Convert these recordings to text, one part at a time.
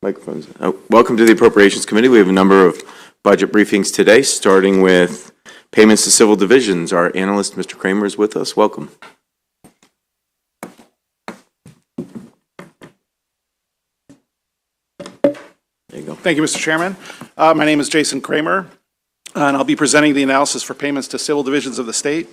Microphones. Welcome to the Appropriations Committee. We have a number of budget briefings today, starting with payments to civil divisions. Our analyst, Mr. Kramer, is with us. Welcome. There you go. Thank you, Mr. Chairman. My name is Jason Kramer, and I'll be presenting the analysis for payments to civil divisions of the state.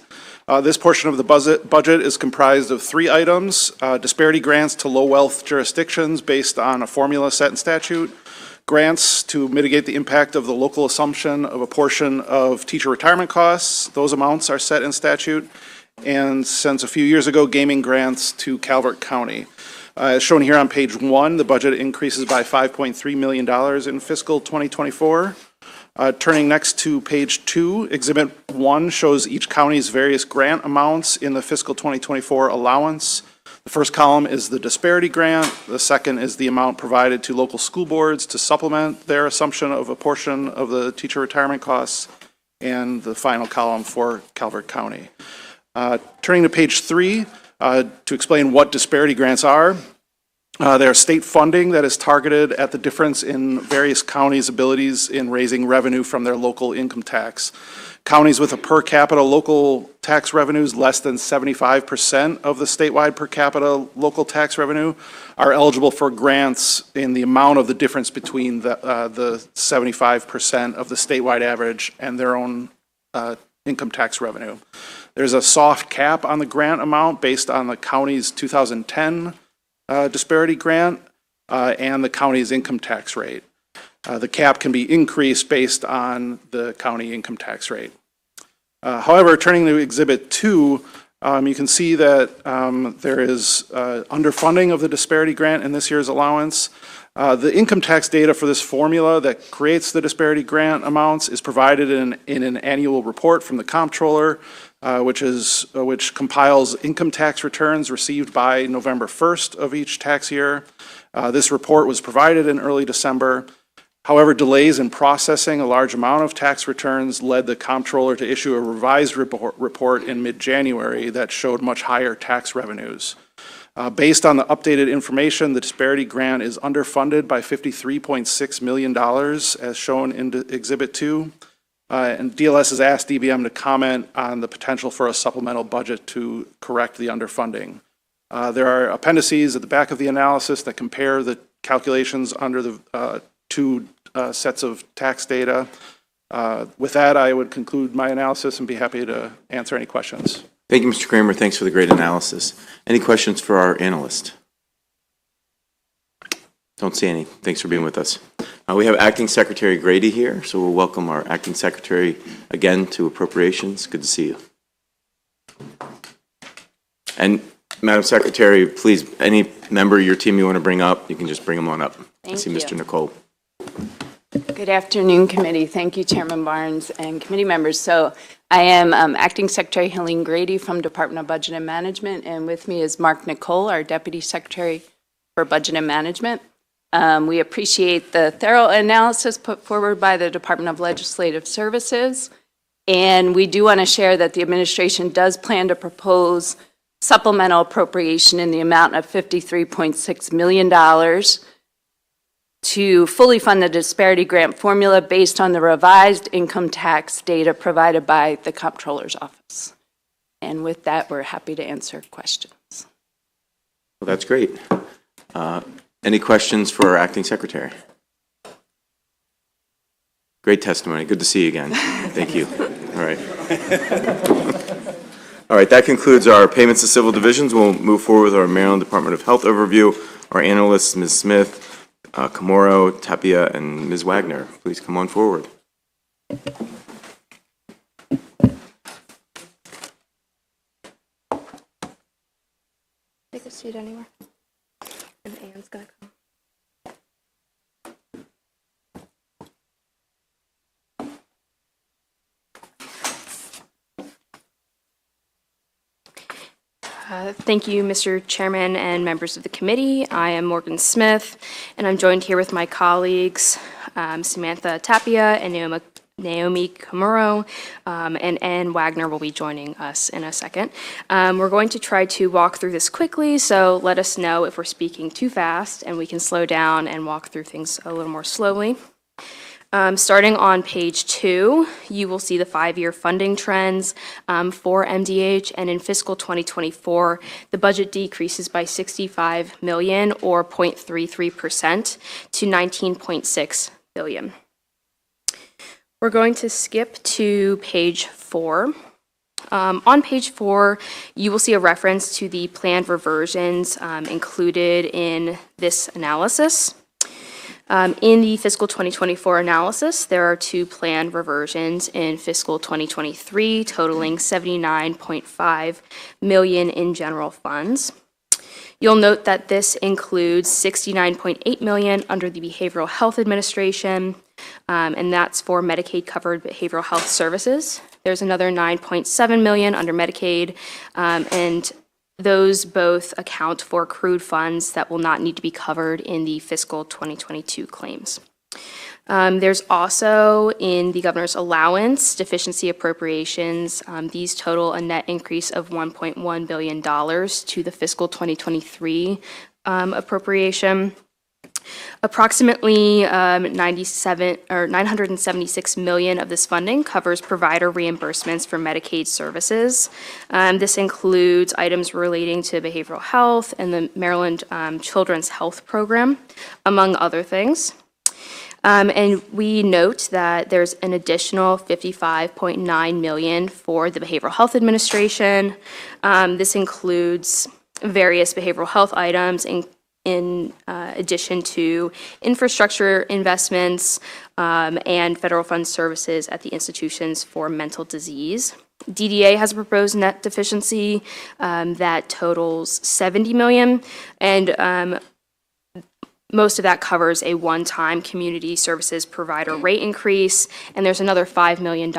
This portion of the budget is comprised of three items: disparity grants to low-wealth jurisdictions based on a formula set in statute, grants to mitigate the impact of the local assumption of a portion of teacher retirement costs. Those amounts are set in statute. And since a few years ago, gaming grants to Calvert County. As shown here on page 1, the budget increases by $5.3 million in fiscal 2024. Turning next to page 2, Exhibit 1 shows each county's various grant amounts in the fiscal 2024 allowance. The first column is the disparity grant. The second is the amount provided to local school boards to supplement their assumption of a portion of the teacher retirement costs, and the final column for Calvert County. Turning to page 3, to explain what disparity grants are. They are state funding that is targeted at the difference in various counties' abilities in raising revenue from their local income tax. Counties with a per capita local tax revenues less than 75% of the statewide per capita local tax revenue are eligible for grants in the amount of the difference between the 75% of the statewide average and their own income tax revenue. There's a soft cap on the grant amount based on the county's 2010 disparity grant and the county's income tax rate. The cap can be increased based on the county income tax rate. However, turning to Exhibit 2, you can see that there is underfunding of the disparity grant in this year's allowance. The income tax data for this formula that creates the disparity grant amounts is provided in an annual report from the comptroller, which compiles income tax returns received by November 1st of each tax year. This report was provided in early December. However, delays in processing a large amount of tax returns led the comptroller to issue a revised report in mid-January that showed much higher tax revenues. Based on the updated information, the disparity grant is underfunded by $53.6 million, as shown in Exhibit 2. And DLS has asked DBM to comment on the potential for a supplemental budget to correct the underfunding. There are appendices at the back of the analysis that compare the calculations under the two sets of tax data. With that, I would conclude my analysis and be happy to answer any questions. Thank you, Mr. Kramer. Thanks for the great analysis. Any questions for our analyst? Don't see any. Thanks for being with us. We have Acting Secretary Grady here, so we'll welcome our Acting Secretary again to Appropriations. Good to see you. And Madam Secretary, please, any member of your team you want to bring up, you can just bring them on up. Thank I see you. Mr. Nicole. Good afternoon, committee. Thank you, Chairman Barnes and committee members. So I am Acting Secretary Helene Grady from Department of Budget and Management, and with me is Mark Nicole, our Deputy Secretary for Budget and Management. We appreciate the thorough analysis put forward by the Department of Legislative Services, and we do want to share that the administration does plan to propose supplemental appropriation in the amount of $53.6 million to fully fund the disparity grant formula based on the revised income tax data provided by the Comptroller's Office. And with that, we're happy to answer questions. Well, that's great. Any questions for our Acting Secretary? Great testimony. Good to see you again. Thank you. All right. All right, that concludes our payments to civil divisions. We'll move forward with our Maryland Department of Health overview. Our analysts, Ms. Smith, Camorro, Tapia, and Ms. Wagner. Please come on forward. Take a seat anywhere. And Anne's going to come. Thank you, Mr. Chairman and members of the committee. I am Morgan Smith, and I'm joined here with my colleagues, Samantha Tapia and Naomi Komuro, and Ann Wagner will be joining us in a second. We're going to try to walk through this quickly, so let us know if we're speaking too fast, and we can slow down and walk through things a little more slowly. Starting on page 2, you will see the 5-year funding trends for MDH, and in fiscal 2024, the budget decreases by $65 million or 0.33% to $19.6 billion. We're going to skip to page 4. On page 4, you will see a reference to the planned reversions included in this analysis. In the fiscal 2024 analysis, there are 2 planned reversions in fiscal 2023 totaling $79.5 million in general funds. You'll note that this includes $69.8 million under the Behavioral Health Administration, and that's for Medicaid-covered behavioral health services. There's another $9.7 million under Medicaid, and those both account for accrued funds that will not need to be covered in the fiscal 2022 claims. There's also, in the governor's allowance, deficiency appropriations. These total a net increase of $1.1 billion to the fiscal 2023 appropriation. Approximately $976 million of this funding covers provider reimbursements for Medicaid services. This includes items relating to behavioral health and the Maryland Children's Health Program, among other things. And we note that there's an additional $55.9 million for the Behavioral Health Administration. This includes various behavioral health items, in addition to infrastructure investments and federal fund services at the institutions for mental disease. DDA has a proposed net deficiency that totals $70 million, and most of that covers a one-time community services provider rate increase, and there's another $5 million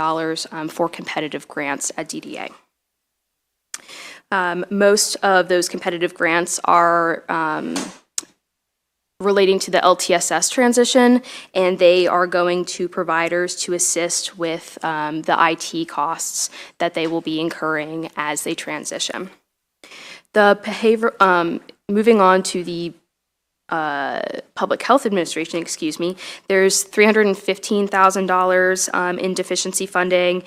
for competitive grants at DDA. Most of those competitive grants are relating to the LTSS transition, and they are going to providers to assist with the IT costs that they will be incurring as they transition. Moving on to the Public Health Administration, there's $315,000 in deficiency funding,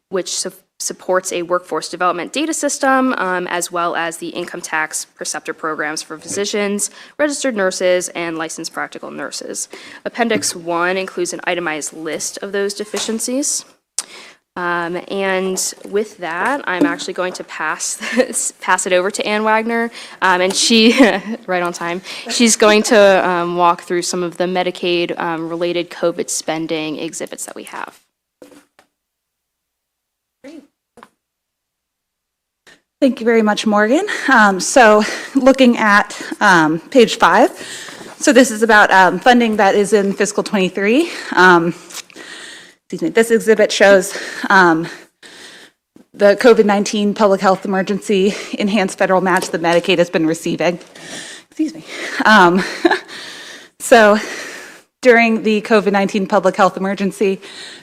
which supports a workforce development data system, as well as the income tax preceptor programs for physicians, registered nurses, and licensed practical nurses. Appendix 1 includes an itemized list of those deficiencies. And with that, I'm actually going to pass it over to Ann Wagner, and she, right on time, she's going to walk through some of the Medicaid-related COVID spending exhibits that we have. Thank you very much, Morgan. So looking at page 5, so this is about funding that is in fiscal 23. This exhibit shows the COVID-19 public health emergency enhanced federal match that Medicaid has been receiving. So during the COVID-19 public health emergency,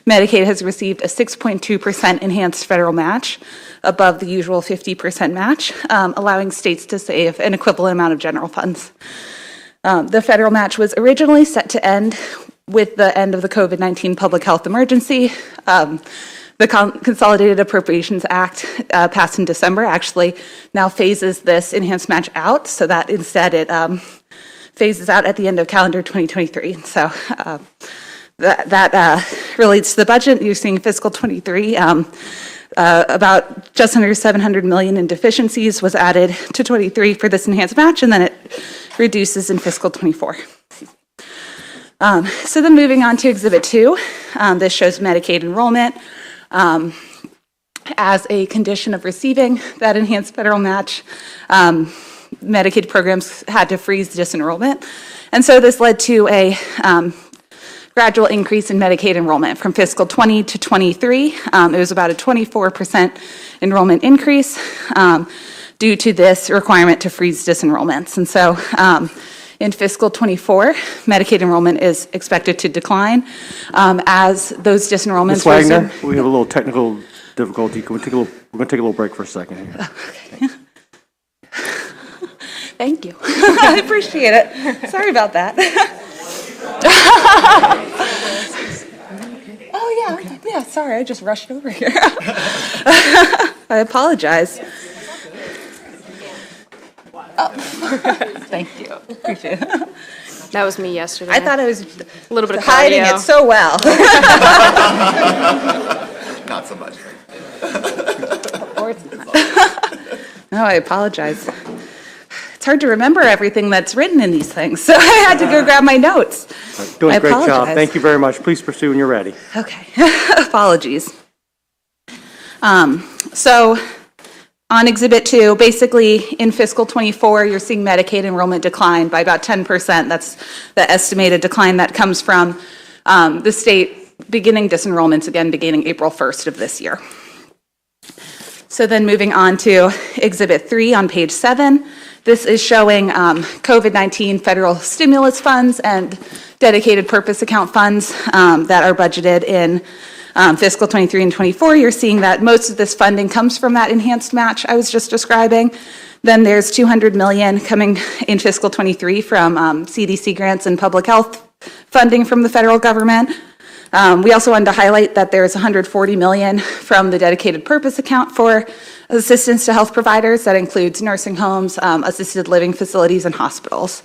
Medicaid has received a 6.2% enhanced federal match above the usual 50% match, allowing states to save an equivalent amount of general funds. The federal match was originally set to end with the end of the COVID-19 public health emergency. The Consolidated Appropriations Act passed in December actually now phases this enhanced match out, so that instead it phases out at the end of calendar 2023. So that relates to the budget. You're seeing fiscal 23, about just under $700 million in deficiencies was added to 23 for this enhanced match, and then it reduces in fiscal 24. So then moving on to Exhibit 2, this shows Medicaid enrollment as a condition of receiving that enhanced federal match. Medicaid programs had to freeze disenrollment, and so this led to a gradual increase in Medicaid enrollment from fiscal 20 to 23. It was about a 24% enrollment increase due to this requirement to freeze disenrollments. And so In fiscal '24, Medicaid enrollment is expected to decline as those disenrollments Ms. Wagner, resume. we have a little technical difficulty. We're going to take a little break for a second here. Thank you. I appreciate it. Sorry about that. Oh, yeah, sorry, I just rushed over here. I apologize. Oh. Thank you, appreciate it. That was me yesterday. I thought I was a little bit of hiding cardio. it so well. Not so much. No, I apologize. It's hard to remember everything that's written in these things, so I had to go grab my notes. Doing I a great job. apologize. Thank you very much. Please pursue when you're ready. Okay, apologies. So on Exhibit 2, basically in fiscal '24, you're seeing Medicaid enrollment decline by about 10%. That's the estimated decline that comes from the state beginning disenrollments again beginning April 1st of this year. So then moving on to Exhibit 3 on page 7. This is showing COVID-19 federal stimulus funds and dedicated purpose account funds that are budgeted in fiscal '23 and '24. You're seeing that most of this funding comes from that enhanced match I was just describing. Then there's $200 million coming in fiscal '23 from CDC grants and public health funding from the federal government. We also wanted to highlight that there's $140 million from the dedicated purpose account for assistance to health providers. That includes nursing homes, assisted living facilities, and hospitals.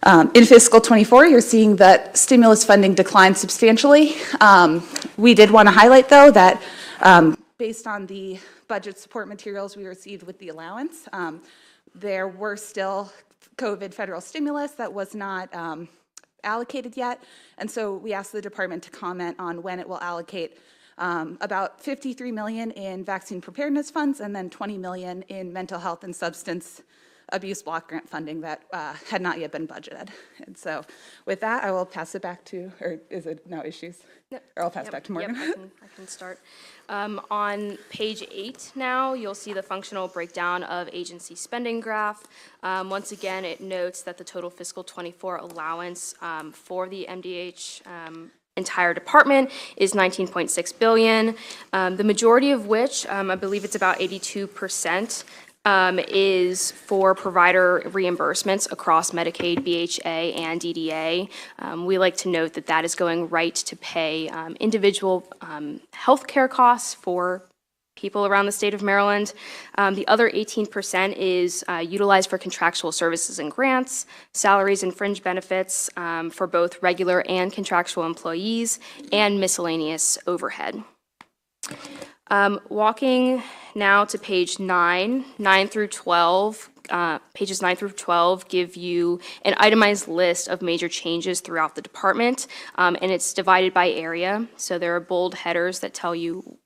In fiscal '24, you're seeing that stimulus funding declined substantially. We did want to highlight, though, that based on the budget support materials we received with the allowance, there were still COVID federal stimulus that was not allocated yet, and so we asked the department to comment on when it will allocate about $53 million in vaccine preparedness funds and then $20 million in mental health and substance abuse block grant funding that had not yet been budgeted. And so with that, I will pass it back to, or is it no issues? Yep. Or I'll pass it back to Morgan. Yep, I can start. On page 8 now, you'll see the functional breakdown of agency spending graph. Once again, it notes that the total fiscal '24 allowance for the MDH entire department is $19.6 billion, the majority of which, I believe it's about 82%, is for provider reimbursements across Medicaid, BHA, and DDA. We like to note that that is going right to pay individual health care costs for people around the state of Maryland. The other 18% is utilized for contractual services and grants, salaries and fringe benefits for both regular and contractual employees, and miscellaneous overhead. Walking now to page 9 through 12, pages 9 through 12 give you an itemized list of major changes throughout the department, and it's divided by area. So there are bold headers that tell you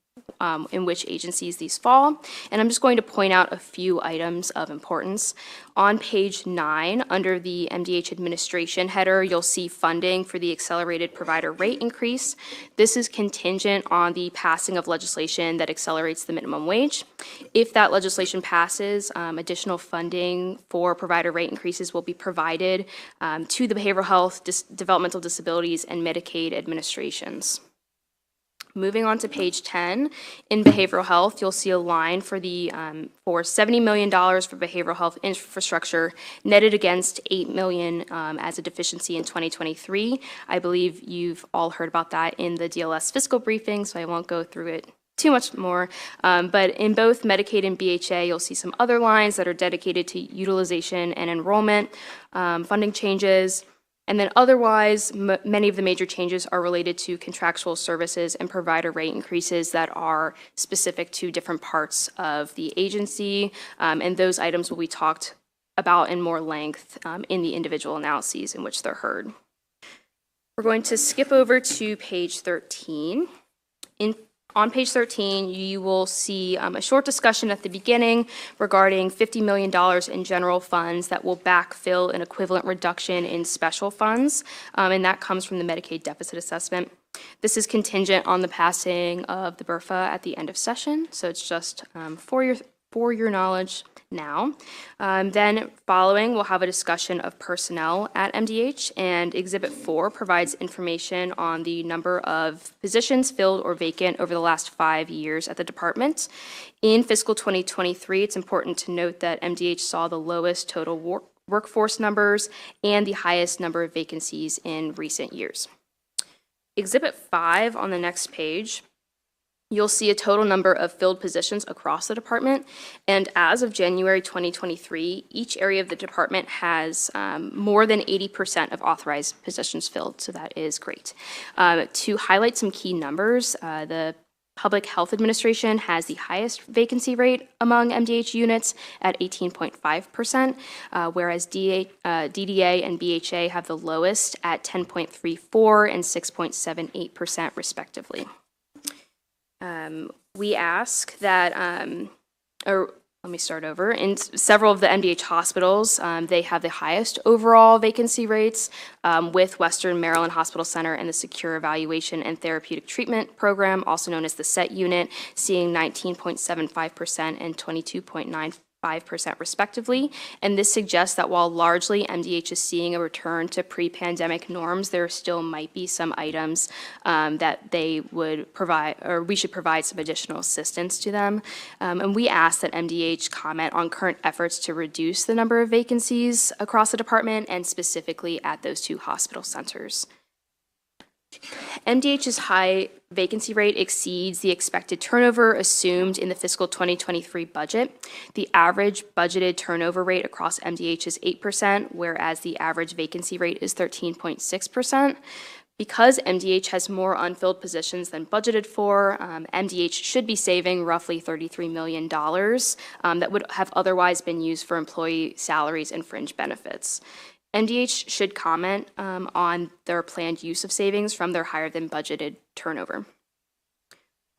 in which agencies these fall. And I'm just going to point out a few items of importance. On page 9, under the MDH administration header, you'll see funding for the accelerated provider rate increase. This is contingent on the passing of legislation that accelerates the minimum wage. If that legislation passes, additional funding for provider rate increases will be provided to the behavioral health, developmental disabilities, and Medicaid administrations. Moving on to page 10, in behavioral health, you'll see a line for the for $70 million for behavioral health infrastructure, netted against $8 million as a deficiency in 2023. I believe you've all heard about that in the DLS fiscal briefing, so I won't go through it too much more. But in both Medicaid and BHA, you'll see some other lines that are dedicated to utilization and enrollment, funding changes. And then otherwise, many of the major changes are related to contractual services and provider rate increases that are specific to different parts of the agency. And those items will be talked about in more length in the individual analyses in which they're heard. We're going to skip over to page 13. On page 13, you will see a short discussion at the beginning regarding $50 million in general funds that will backfill an equivalent reduction in special funds, and that comes from the Medicaid deficit assessment. This is contingent on the passing of the BRFA at the end of session, so it's just for for your knowledge now. Then following, we'll have a discussion of personnel at MDH, and Exhibit 4 provides information on the number of positions filled or vacant over the last 5 years at the department. In fiscal 2023, it's important to note that MDH saw the lowest total workforce numbers and the highest number of vacancies in recent years. Exhibit 5 on the next page, you'll see a total number of filled positions across the department. And as of January 2023, each area of the department has more than 80% of authorized positions filled, so that is great. To highlight some key numbers, the Public Health Administration has the highest vacancy rate among MDH units at 18.5%, whereas DDA and BHA have the lowest at 10.34% and 6.78% respectively. We ask that, or let me start over. In several of the MDH hospitals, they have the highest overall vacancy rates, with Western Maryland Hospital Center and the Secure Evaluation and Therapeutic Treatment Program, also known as the SET unit, seeing 19.75% and 22.95% respectively. And this suggests that while largely MDH is seeing a return to pre-pandemic norms, there still might be some items that they would provide, or we should provide some additional assistance to them. And we ask that MDH comment on current efforts to reduce the number of vacancies across the department and specifically at those two hospital centers. MDH's high vacancy rate exceeds the expected turnover assumed in the fiscal 2023 budget. The average budgeted turnover rate across MDH is 8%, whereas the average vacancy rate is 13.6%. Because MDH has more unfilled positions than budgeted for, MDH should be saving roughly $33 million that would have otherwise been used for employee salaries and fringe benefits. MDH should comment on their planned use of savings from their higher than budgeted turnover.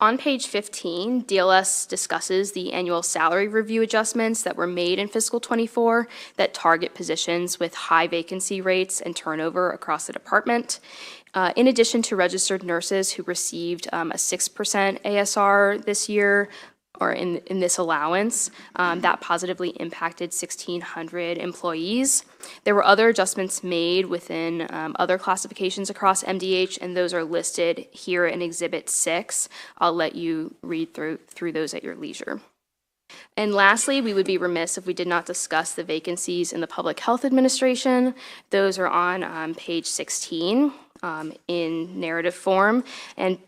On page 15, DLS discusses the annual salary review adjustments that were made in fiscal 24 that target positions with high vacancy rates and turnover across the department. In addition to registered nurses who received a 6% ASR this year, or in this allowance, that positively impacted 1,600 employees. There were other adjustments made within other classifications across MDH, and those are listed here in Exhibit 6. I'll let you read through those at your leisure. And lastly, we would be remiss if we did not discuss the vacancies in the Public Health Administration. Those are on page 16 in narrative form. And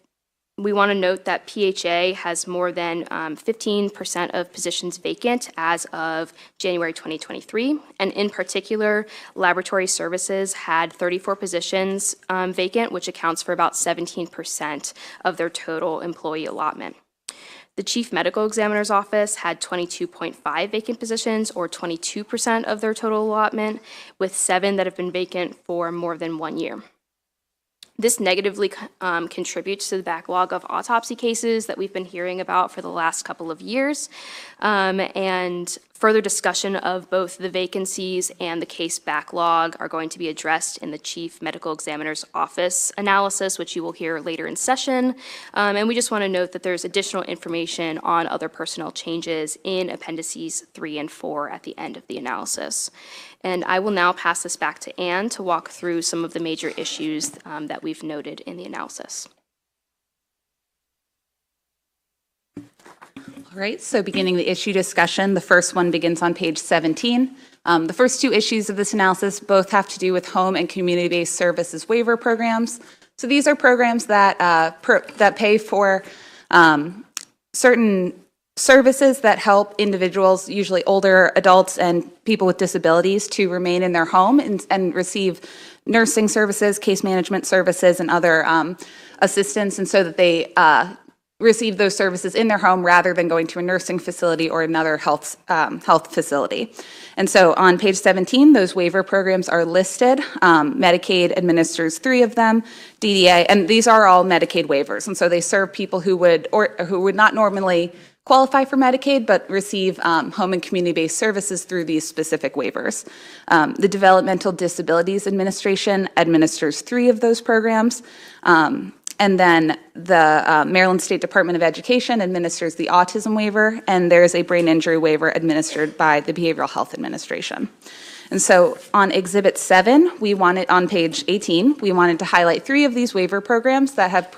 we want to note that PHA has more than 15% of positions vacant as of January 2023. And in particular, laboratory services had 34 positions vacant, which accounts for about 17% of their total employee allotment. The Chief Medical Examiner's Office had 22.5 vacant positions, or 22% of their total allotment, with 7 that have been vacant for more than 1 year. This negatively contributes to the backlog of autopsy cases that we've been hearing about for the last couple of years. And further discussion of both the vacancies and the case backlog are going to be addressed in the Chief Medical Examiner's Office analysis, which you will hear later in session. And we just want to note that there's additional information on other personnel changes in Appendices 3 and 4 at the end of the analysis. And I will now pass this back to Anne to walk through some of the major issues that we've noted in the analysis. All right, so beginning the issue discussion, the first one begins on page 17. The first two issues of this analysis both have to do with home and community-based services waiver programs. So these are programs that, that pay for certain services that help individuals, usually older adults and people with disabilities, to remain in their home and receive nursing services, case management services, and other assistance, and so that they receive those services in their home rather than going to a nursing facility or another health facility. And so on page 17, those waiver programs are listed. Medicaid administers 3 of them, DDA, and these are all Medicaid waivers. And so they serve people who would not normally qualify for Medicaid, but receive home and community-based services through these specific waivers. The Developmental Disabilities Administration administers 3 of those programs. And then the Maryland State Department of Education administers the autism waiver, and there is a brain injury waiver administered by the Behavioral Health Administration. And so on Exhibit 7, on page 18, we wanted to highlight 3 of these waiver programs that have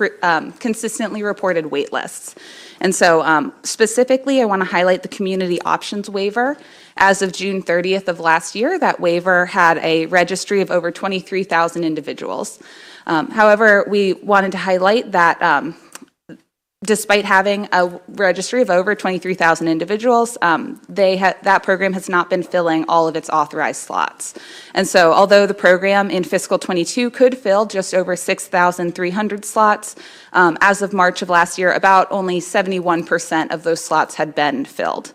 consistently reported wait lists. And so specifically, I want to highlight the Community Options Waiver. As of June 30th of last year, that waiver had a registry of over 23,000 individuals. However, we wanted to highlight that despite having a registry of over 23,000 individuals, that program has not been filling all of its authorized slots. And so although the program in fiscal '22 could fill just over 6,300 slots, as of March of last year, about only 71% of those slots had been filled.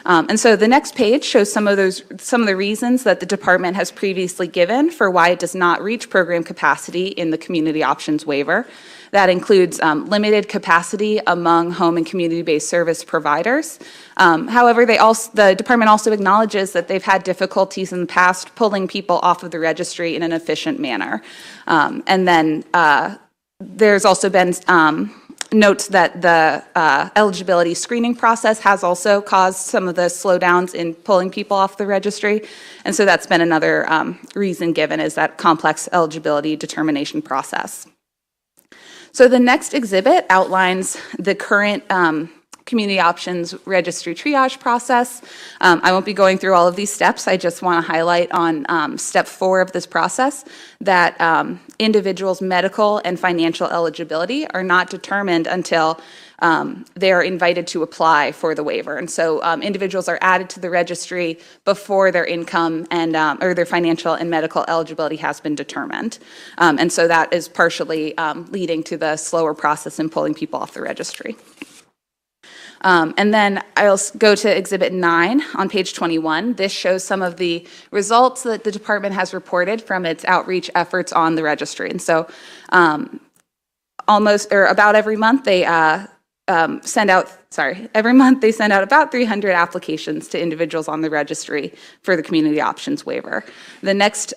And so the next page shows some of the reasons that the department has previously given for why it does not reach program capacity in the community options waiver. That includes limited capacity among home and community-based service providers. However, the department also acknowledges that they've had difficulties in the past pulling people off of the registry in an efficient manner. And then there's also been notes that the eligibility screening process has also caused some of the slowdowns in pulling people off the registry. And so that's been another reason given, is that complex eligibility determination process. So the next exhibit outlines the current community options registry triage process. I won't be going through all of these steps. I just want to highlight on step 4 of this process that individuals' medical and financial eligibility are not determined until they are invited to apply for the waiver. And so individuals are added to the registry before their income and or their financial and medical eligibility has been determined. And so that is partially leading to the slower process in pulling people off the registry. And then I'll go to Exhibit 9 on page 21. This shows some of the results that the department has reported from its outreach efforts on the registry. And so about every month they every month they send out about 300 applications to individuals on the registry for the community options waiver. The next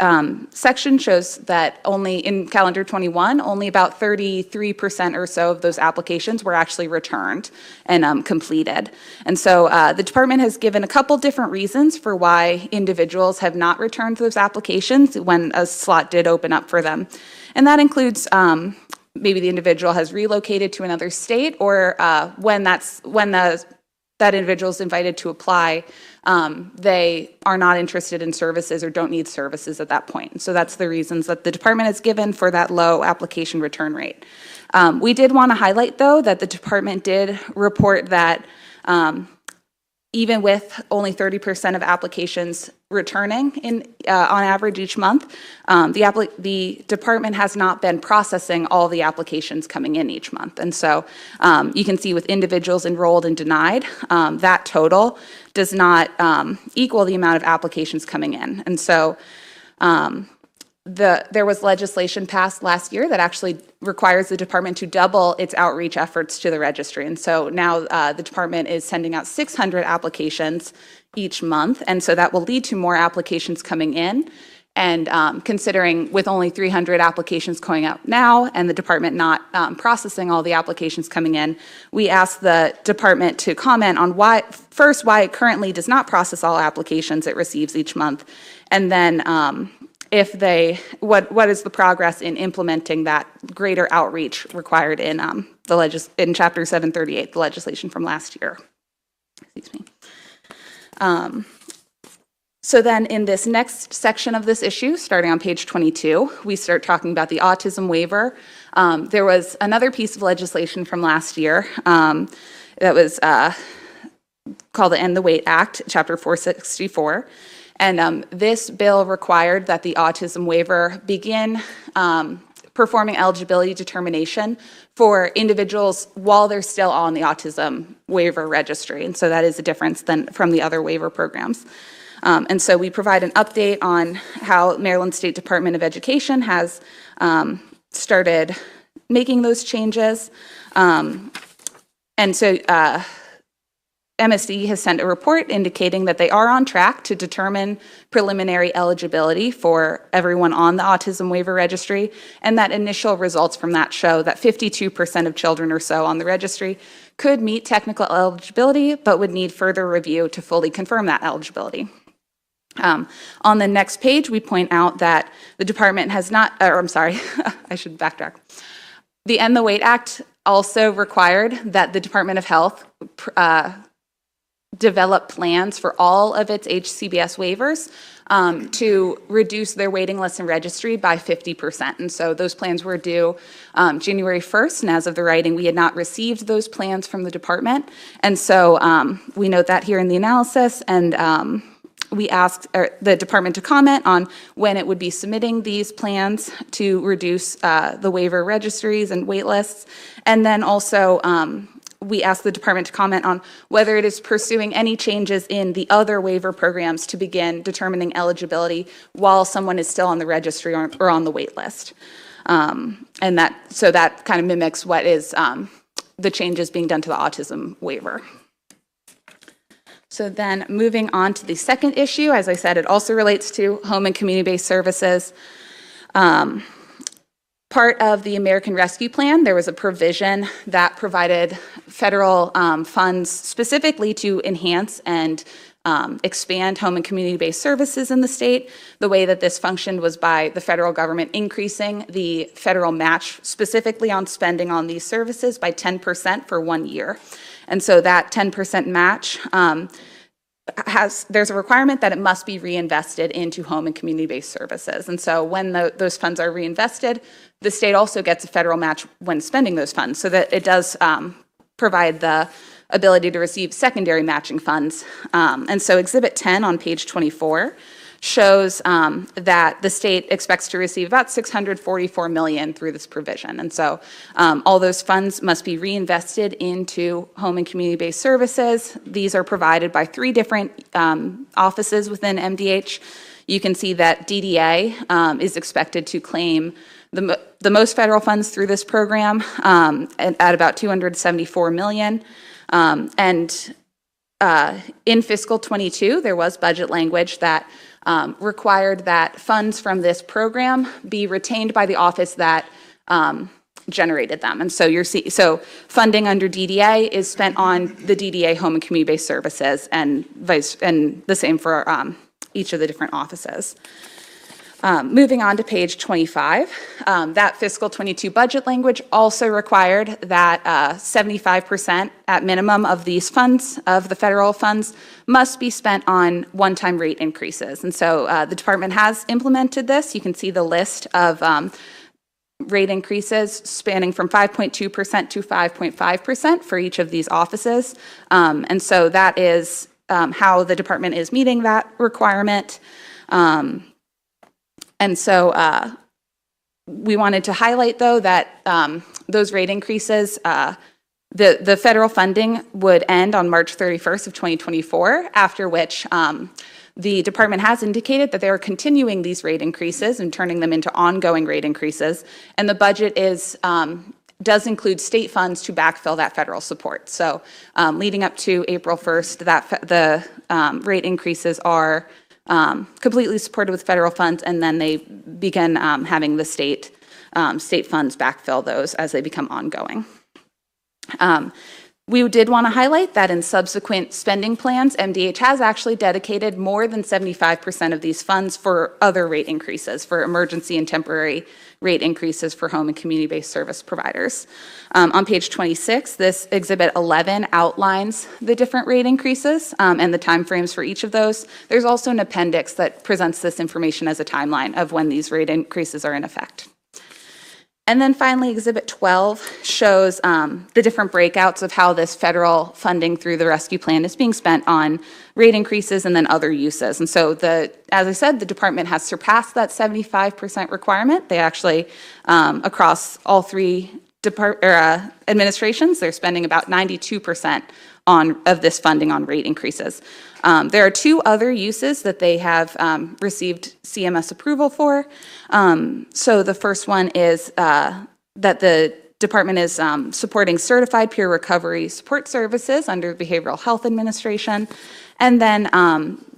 section shows that only in calendar 21, only about 33% or so of those applications were actually returned and completed. And so the department has given a couple different reasons for why individuals have not returned those applications when a slot did open up for them. And that includes maybe the individual has relocated to another state, or when that individual is invited to apply, they are not interested in services or don't need services at that point. So that's the reasons that the department has given for that low application return rate. We did want to highlight, though, that the department did report that even with only 30% of applications returning on average each month, the department has not been processing all the applications coming in each month. And so you can see with individuals enrolled and denied, that total does not equal the amount of applications coming in. And so there was legislation passed last year that actually requires the department to double its outreach efforts to the registry. And so now the department is sending out 600 applications each month. And so that will lead to more applications coming in. And considering with only 300 applications going out now and the department not processing all the applications coming in, we asked the department to comment on why it currently does not process all applications it receives each month. And then what is the progress in implementing that greater outreach required in in Chapter 738, the legislation from last year. Excuse me. So then in this next section of this issue, starting on page 22, we start talking about the autism waiver. There was another piece of legislation from last year that was called the End the Wait Act, Chapter 464. And this bill required that the autism waiver begin performing eligibility determination for individuals while they're still on the autism waiver registry. And so that is a difference from the other waiver programs. And so we provide an update on how Maryland State Department of Education has started making those changes. And so MSD has sent a report indicating that they are on track to determine preliminary eligibility for everyone on the Autism Waiver Registry, and that initial results from that show that 52% of children or so on the registry could meet technical eligibility, but would need further review to fully confirm that eligibility. On the next page, we point out that the department has not, or I'm sorry, I should backtrack. The End the Wait Act also required that the Department of Health develop plans for all of its HCBS waivers to reduce their waiting list and registry by 50%. And so those plans were due January 1st, and as of the writing, we had not received those plans from the department. And so we note that here in the analysis, and we asked the department to comment on when it would be submitting these plans to reduce the waiver registries and wait lists. And then also, we asked the department to comment on whether it is pursuing any changes in the other waiver programs to begin determining eligibility while someone is still on the registry or on the wait list. And that kind of mimics what is the changes being done to the autism waiver. So then moving on to the second issue, as I said, it also relates to home and community-based services. Part of the American Rescue Plan, there was a provision that provided federal funds specifically to enhance and expand home and community-based services in the state. The way that this functioned was by the federal government increasing the federal match specifically on spending on these services by 10% for 1 year. And so that 10% match there's a requirement that it must be reinvested into home and community-based services. And so when those funds are reinvested, the state also gets a federal match when spending those funds, so that it does provide the ability to receive secondary matching funds. And so Exhibit 10 on page 24 shows that the state expects to receive about $644 million through this provision. And so all those funds must be reinvested into home and community-based services. These are provided by 3 different offices within MDH. You can see that DDA is expected to claim the most federal funds through this program at about $274 million. In fiscal 22, there was budget language that required that funds from this program be retained by the office that generated them. And so so funding under DDA is spent on the DDA home and community-based services, and the same for each of the different offices. Moving on to page 25, that fiscal 22 budget language also required that 75% at minimum of these funds, of the federal funds, must be spent on one-time rate increases. And so the department has implemented this. You can see the list of rate increases spanning from 5.2% to 5.5% for each of these offices. And so that is how the department is meeting that requirement. And so we wanted to highlight, though, that those rate increases, the federal funding would end on March 31st of 2024, after which the department has indicated that they are continuing these rate increases and turning them into ongoing rate increases. And the budget does include state funds to backfill that federal support. So leading up to April 1st, the rate increases are completely supported with federal funds, and then they begin having the state funds backfill those as they become ongoing. We did want to highlight that in subsequent spending plans, MDH has actually dedicated more than 75% of these funds for other rate increases, for emergency and temporary rate increases for home and community-based service providers. On page 26, this Exhibit 11 outlines the different rate increases and the timeframes for each of those. There's also an appendix that presents this information as a timeline of when these rate increases are in effect. And then finally, Exhibit 12 shows the different breakouts of how this federal funding through the rescue plan is being spent on rate increases and then other uses. And so, as I said, the department has surpassed that 75% requirement. They actually, across all 3 administrations, they're spending about 92% of this funding on rate increases. There are 2 other uses that they have received CMS approval for. So the first one is that the department is supporting certified peer recovery support services under the Behavioral Health Administration. And then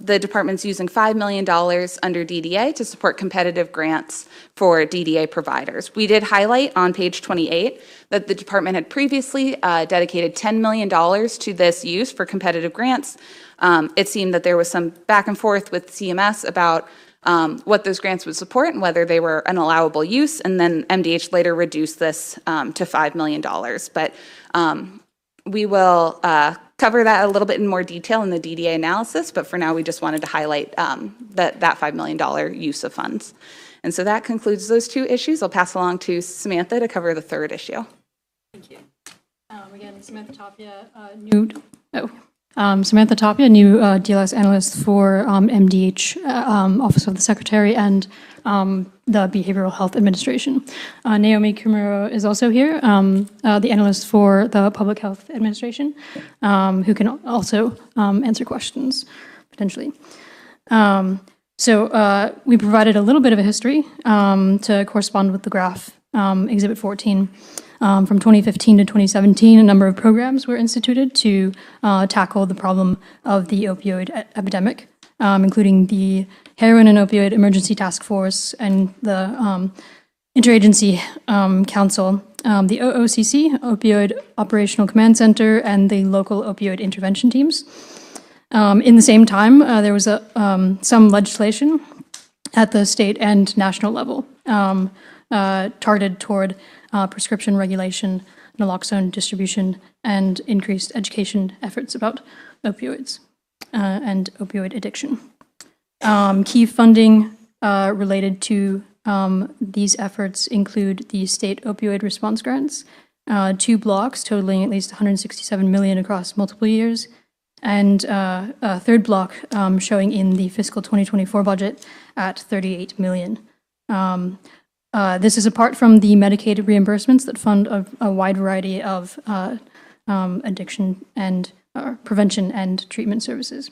the department's using $5 million under DDA to support competitive grants for DDA providers. We did highlight on page 28 that the department had previously dedicated $10 million to this use for competitive grants. It seemed that there was some back and forth with CMS about what those grants would support and whether they were an allowable use, and then MDH later reduced this to $5 million. But we will cover that a little bit in more detail in the DDA analysis, but for now we just wanted to highlight that $5 million use of funds. And so that concludes those two issues. I'll pass along to Samantha to cover the third issue. Thank you. Again, Samantha Tapia, Samantha Tapia, new DLS analyst for MDH, Office of the Secretary, and the Behavioral Health Administration. Naomi Kumuro is also here, the analyst for the Public Health Administration, who can also answer questions, potentially. So we provided a little bit of a history to correspond with the graph, Exhibit 14. From 2015 to 2017, a number of programs were instituted to tackle the problem of the opioid epidemic, including the Heroin and Opioid Emergency Task Force and the Interagency Council, the OOCC, Opioid Operational Command Center, and the local opioid intervention teams. In the same time, there was some legislation at the state and national level targeted toward prescription regulation, naloxone distribution, and increased education efforts about opioids and opioid addiction. Key funding related to these efforts include the state opioid response grants, 2 blocks totaling at least $167 million across multiple years, and a third block showing in the fiscal 2024 budget at $38 million. This is apart from the Medicaid reimbursements that fund a wide variety of addiction and prevention and treatment services.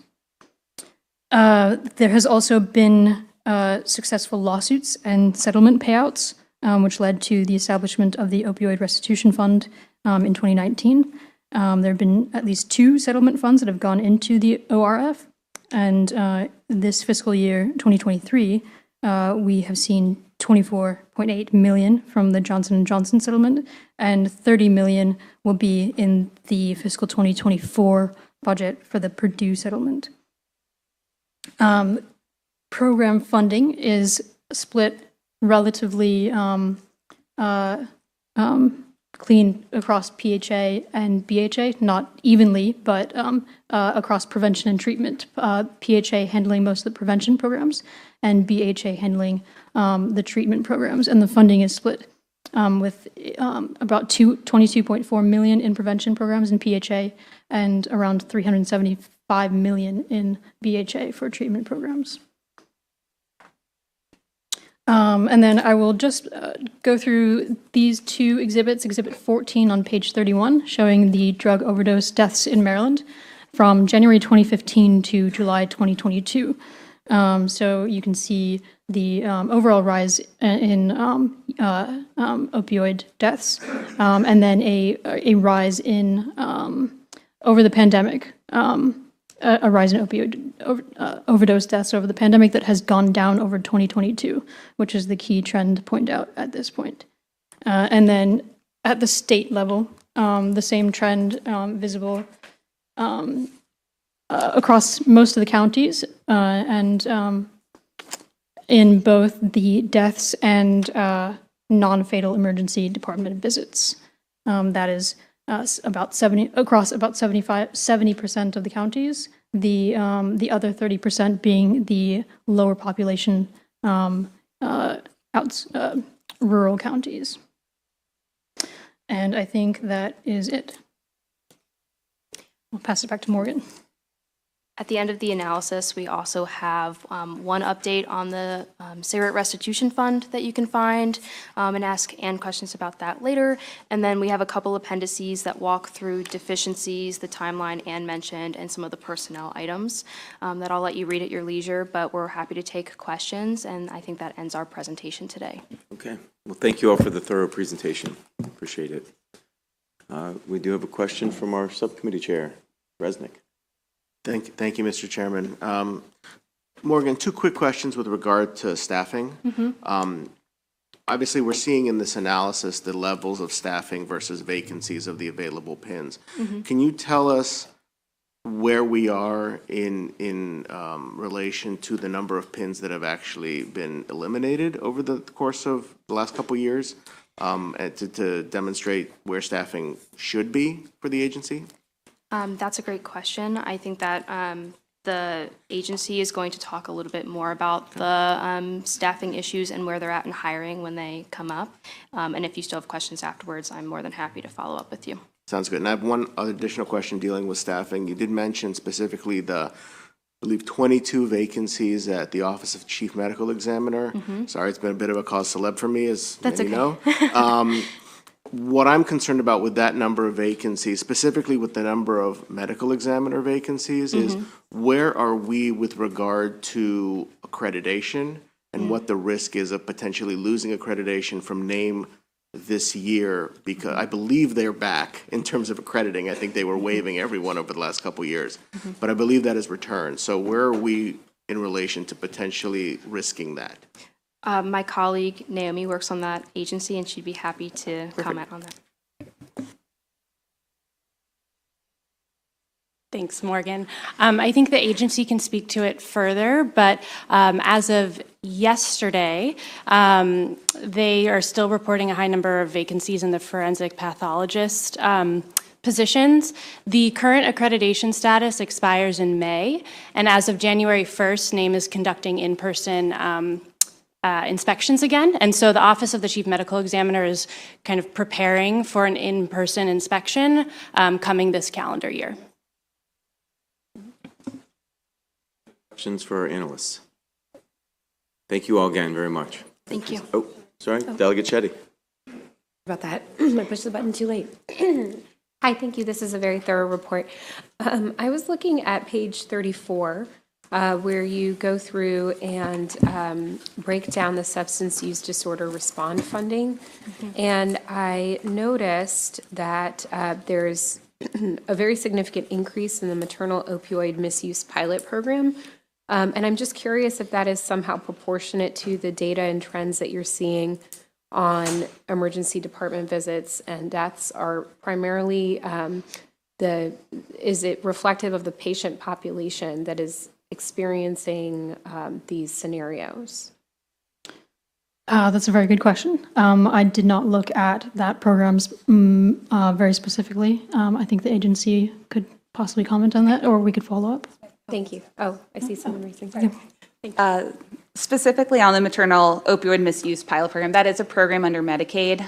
There has also been successful lawsuits and settlement payouts, which led to the establishment of the Opioid Restitution Fund in 2019. There have been at least 2 settlement funds that have gone into the ORF, and this fiscal year, 2023, we have seen $24.8 million from the Johnson & Johnson settlement, and $30 million will be in the fiscal 2024 budget for the Purdue settlement. Program funding is split relatively clean across PHA and BHA, not evenly, but across prevention and treatment. PHA handling most of the prevention programs, and BHA handling the treatment programs. And the funding is split with about $22.4 million in prevention programs in PHA and around $375 million in BHA for treatment programs. And then I will just go through these 2 exhibits, Exhibit 14 on page 31, showing the drug overdose deaths in Maryland from January 2015 to July 2022. So you can see the overall rise in opioid deaths, and then a rise in, over the pandemic, a rise in opioid overdose deaths over the pandemic that has gone down over 2022, which is the key trend to point out at this point. And then at the state level, the same trend visible across most of the counties and in both the deaths and non-fatal emergency department visits. That is about 70% of the counties. The other 30% being the lower population rural counties. And I think that is it. I'll pass it back to Morgan. At the end of the analysis, we also have one update on the cigarette restitution fund that you can find and ask Ann questions about that later. And then we have a couple appendices that walk through deficiencies, the timeline Ann mentioned, and some of the personnel items that I'll let you read at your leisure, but we're happy to take questions, and I think that ends our presentation today. Okay. Well, thank you all for the thorough presentation. Appreciate it. We do have a question from our subcommittee chair, Resnick. Thank you, Mr. Chairman. Morgan, two quick questions with regard to staffing. Obviously, we're seeing in this analysis the levels of staffing versus vacancies of the available PINs. Can you tell us where we are in relation to the number of PINs that have actually been eliminated over the course of the last couple of years, and to demonstrate where staffing should be for the agency? That's a great question. I think that the agency is going to talk a little bit more about the staffing issues and where they're at in hiring when they come up. And if you still have questions afterwards, I'm more than happy to follow up with you. Sounds good. And I have one additional question dealing with staffing. You did mention specifically the, I believe, 22 vacancies at the Office of Chief Medical Examiner. Sorry, it's been a bit of a cause célèbre for me, as That's many okay. know. What I'm concerned about with that number of vacancies, specifically with the number of medical examiner vacancies, is where are we with regard to accreditation and what the risk is of potentially losing accreditation from NAME this year? Because I believe they're back in terms of accrediting. I think they were waiving everyone over the last couple of years, but I believe that has returned. So where are we in relation to potentially risking that? My colleague Naomi works on that agency, and she'd be happy to comment on that. Thanks, Morgan. I think the agency can speak to it further, but as of yesterday, they are still reporting a high number of vacancies in the forensic pathologist positions. The current accreditation status expires in May, and as of January 1st, NAME is conducting in-person inspections again. And so the Office of the Chief Medical Examiner is kind of preparing for an in-person inspection coming this calendar year. Questions for our analysts? Thank you all again very much. Thank you. Oh, sorry, Delegate Shetty. About that. I pushed the button too late. Hi, thank you. This is a very thorough report. I was looking at page 34, where you go through and break down the substance use disorder respond funding. And I noticed that there's a very significant increase in the maternal opioid misuse pilot program. And I'm just curious if that is somehow proportionate to the data and trends that you're seeing on emergency department visits and deaths. Are primarily is it reflective of the patient population that is experiencing these scenarios? That's a very good question. I did not look at that programs very specifically. I think the agency could possibly comment on that, or we could follow up. Thank you. Oh, I see someone raising. Specifically on the maternal opioid misuse pilot program, that is a program under Medicaid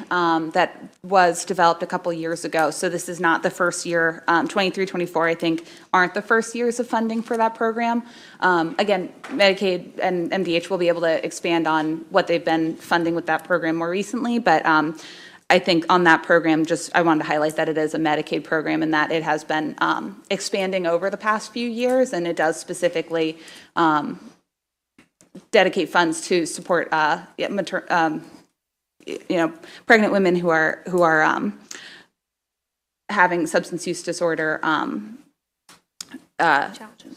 that was developed a couple years ago. So this is not the first year. 23, 24, I think, aren't the first years of funding for that program. Again, Medicaid and MDH will be able to expand on what they've been funding with that program more recently. But I think on that program, just I wanted to highlight that it is a Medicaid program and that it has been expanding over the past few years, and it does specifically dedicate funds to support pregnant women who are having substance use disorder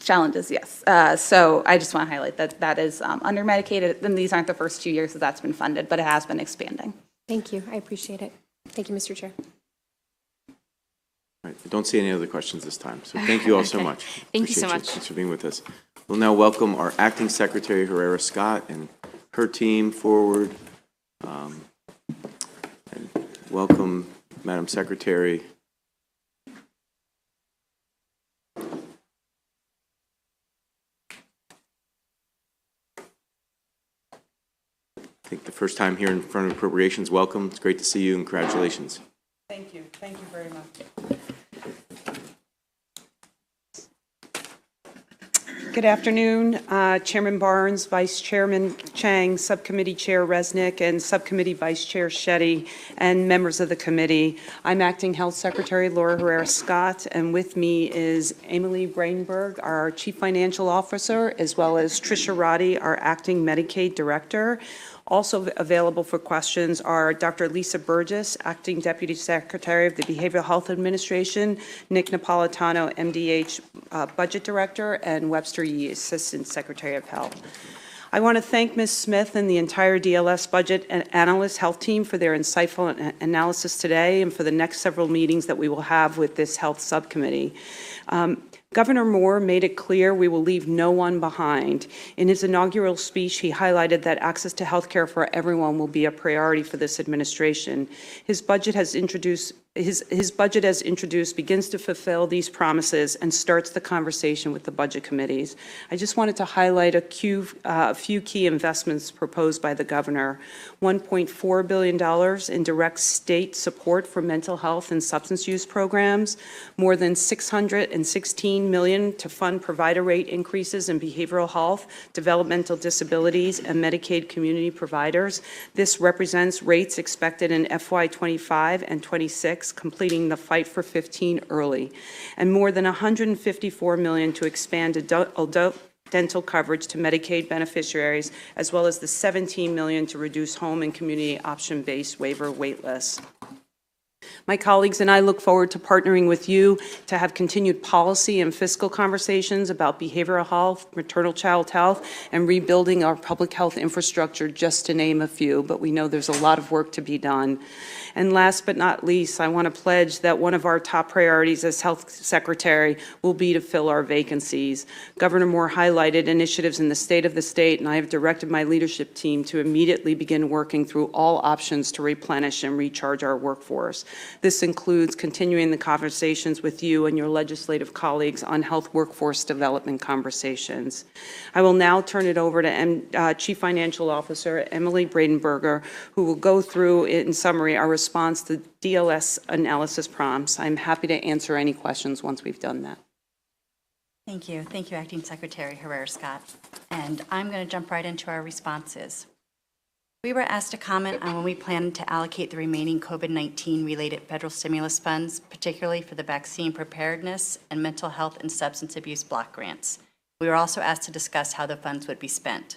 challenges. Yes. So I just want to highlight that that is under Medicaid, and these aren't the first 2 years that that's been funded, but it has been expanding. Thank you. I appreciate it. Thank you, Mr. Chair. All right, I don't see any other questions this time, so thank you all so much. Thank you so Appreciate much. Thanks for being with us. We'll now welcome our Acting Secretary, Herrera Scott, and her team forward. And welcome, Madam Secretary. I think the first time here in front of Appropriations, welcome. It's great to see you and congratulations. Thank you. Thank you very much. Good afternoon, Chairman Barnes, Vice Chairman Chang, Subcommittee Chair Resnick, and Subcommittee Vice Chair Shetty, and members of the committee. I'm Acting Health Secretary Laura Herrera Scott, and with me is Emily Brainberg, our Chief Financial Officer, as well as Tricia Roddy, our Acting Medicaid Director. Also available for questions are Dr. Lisa Burgess, Acting Deputy Secretary of the Behavioral Health Administration, Nick Napolitano, MDH Budget Director, and Webster Yee, Assistant Secretary of Health. I want to thank Ms. Smith and the entire DLS Budget and Analyst Health Team for their insightful analysis today and for the next several meetings that we will have with this Health Subcommittee. Governor Moore made it clear we will leave no one behind. In his inaugural speech, he highlighted that access to health care for everyone will be a priority for this administration. His budget as introduced begins to fulfill these promises and starts the conversation with the budget committees. I just wanted to highlight a few key investments proposed by the governor. $1.4 billion in direct state support for mental health and substance use programs, more than $616 million to fund provider rate increases in behavioral health, developmental disabilities, and Medicaid community providers. This represents rates expected in FY25 and 26, completing the Fight for 15 early, and more than $154 million to expand adult dental coverage to Medicaid beneficiaries, as well as the $17 million to reduce home and community option-based waiver wait lists. My colleagues and I look forward to partnering with you to have continued policy and fiscal conversations about behavioral health, maternal-child health, and rebuilding our public health infrastructure, just to name a few, but we know there's a lot of work to be done. And last but not least, I want to pledge that one of our top priorities as Health Secretary will be to fill our vacancies. Governor Moore highlighted initiatives in the state of the state, and I have directed my leadership team to immediately begin working through all options to replenish and recharge our workforce. This includes continuing the conversations with you and your legislative colleagues on health workforce development conversations. I will now turn it over to Chief Financial Officer Emily Bradenberger, who will go through, in summary, our response to DLS analysis prompts. I'm happy to answer any questions once we've done that. Thank you. Thank you, Acting Secretary Herrera-Scott. And I'm going to jump right into our responses. We were asked to comment on when we plan to allocate the remaining COVID-19 related federal stimulus funds, particularly for the vaccine preparedness and mental health and substance abuse block grants. We were also asked to discuss how the funds would be spent.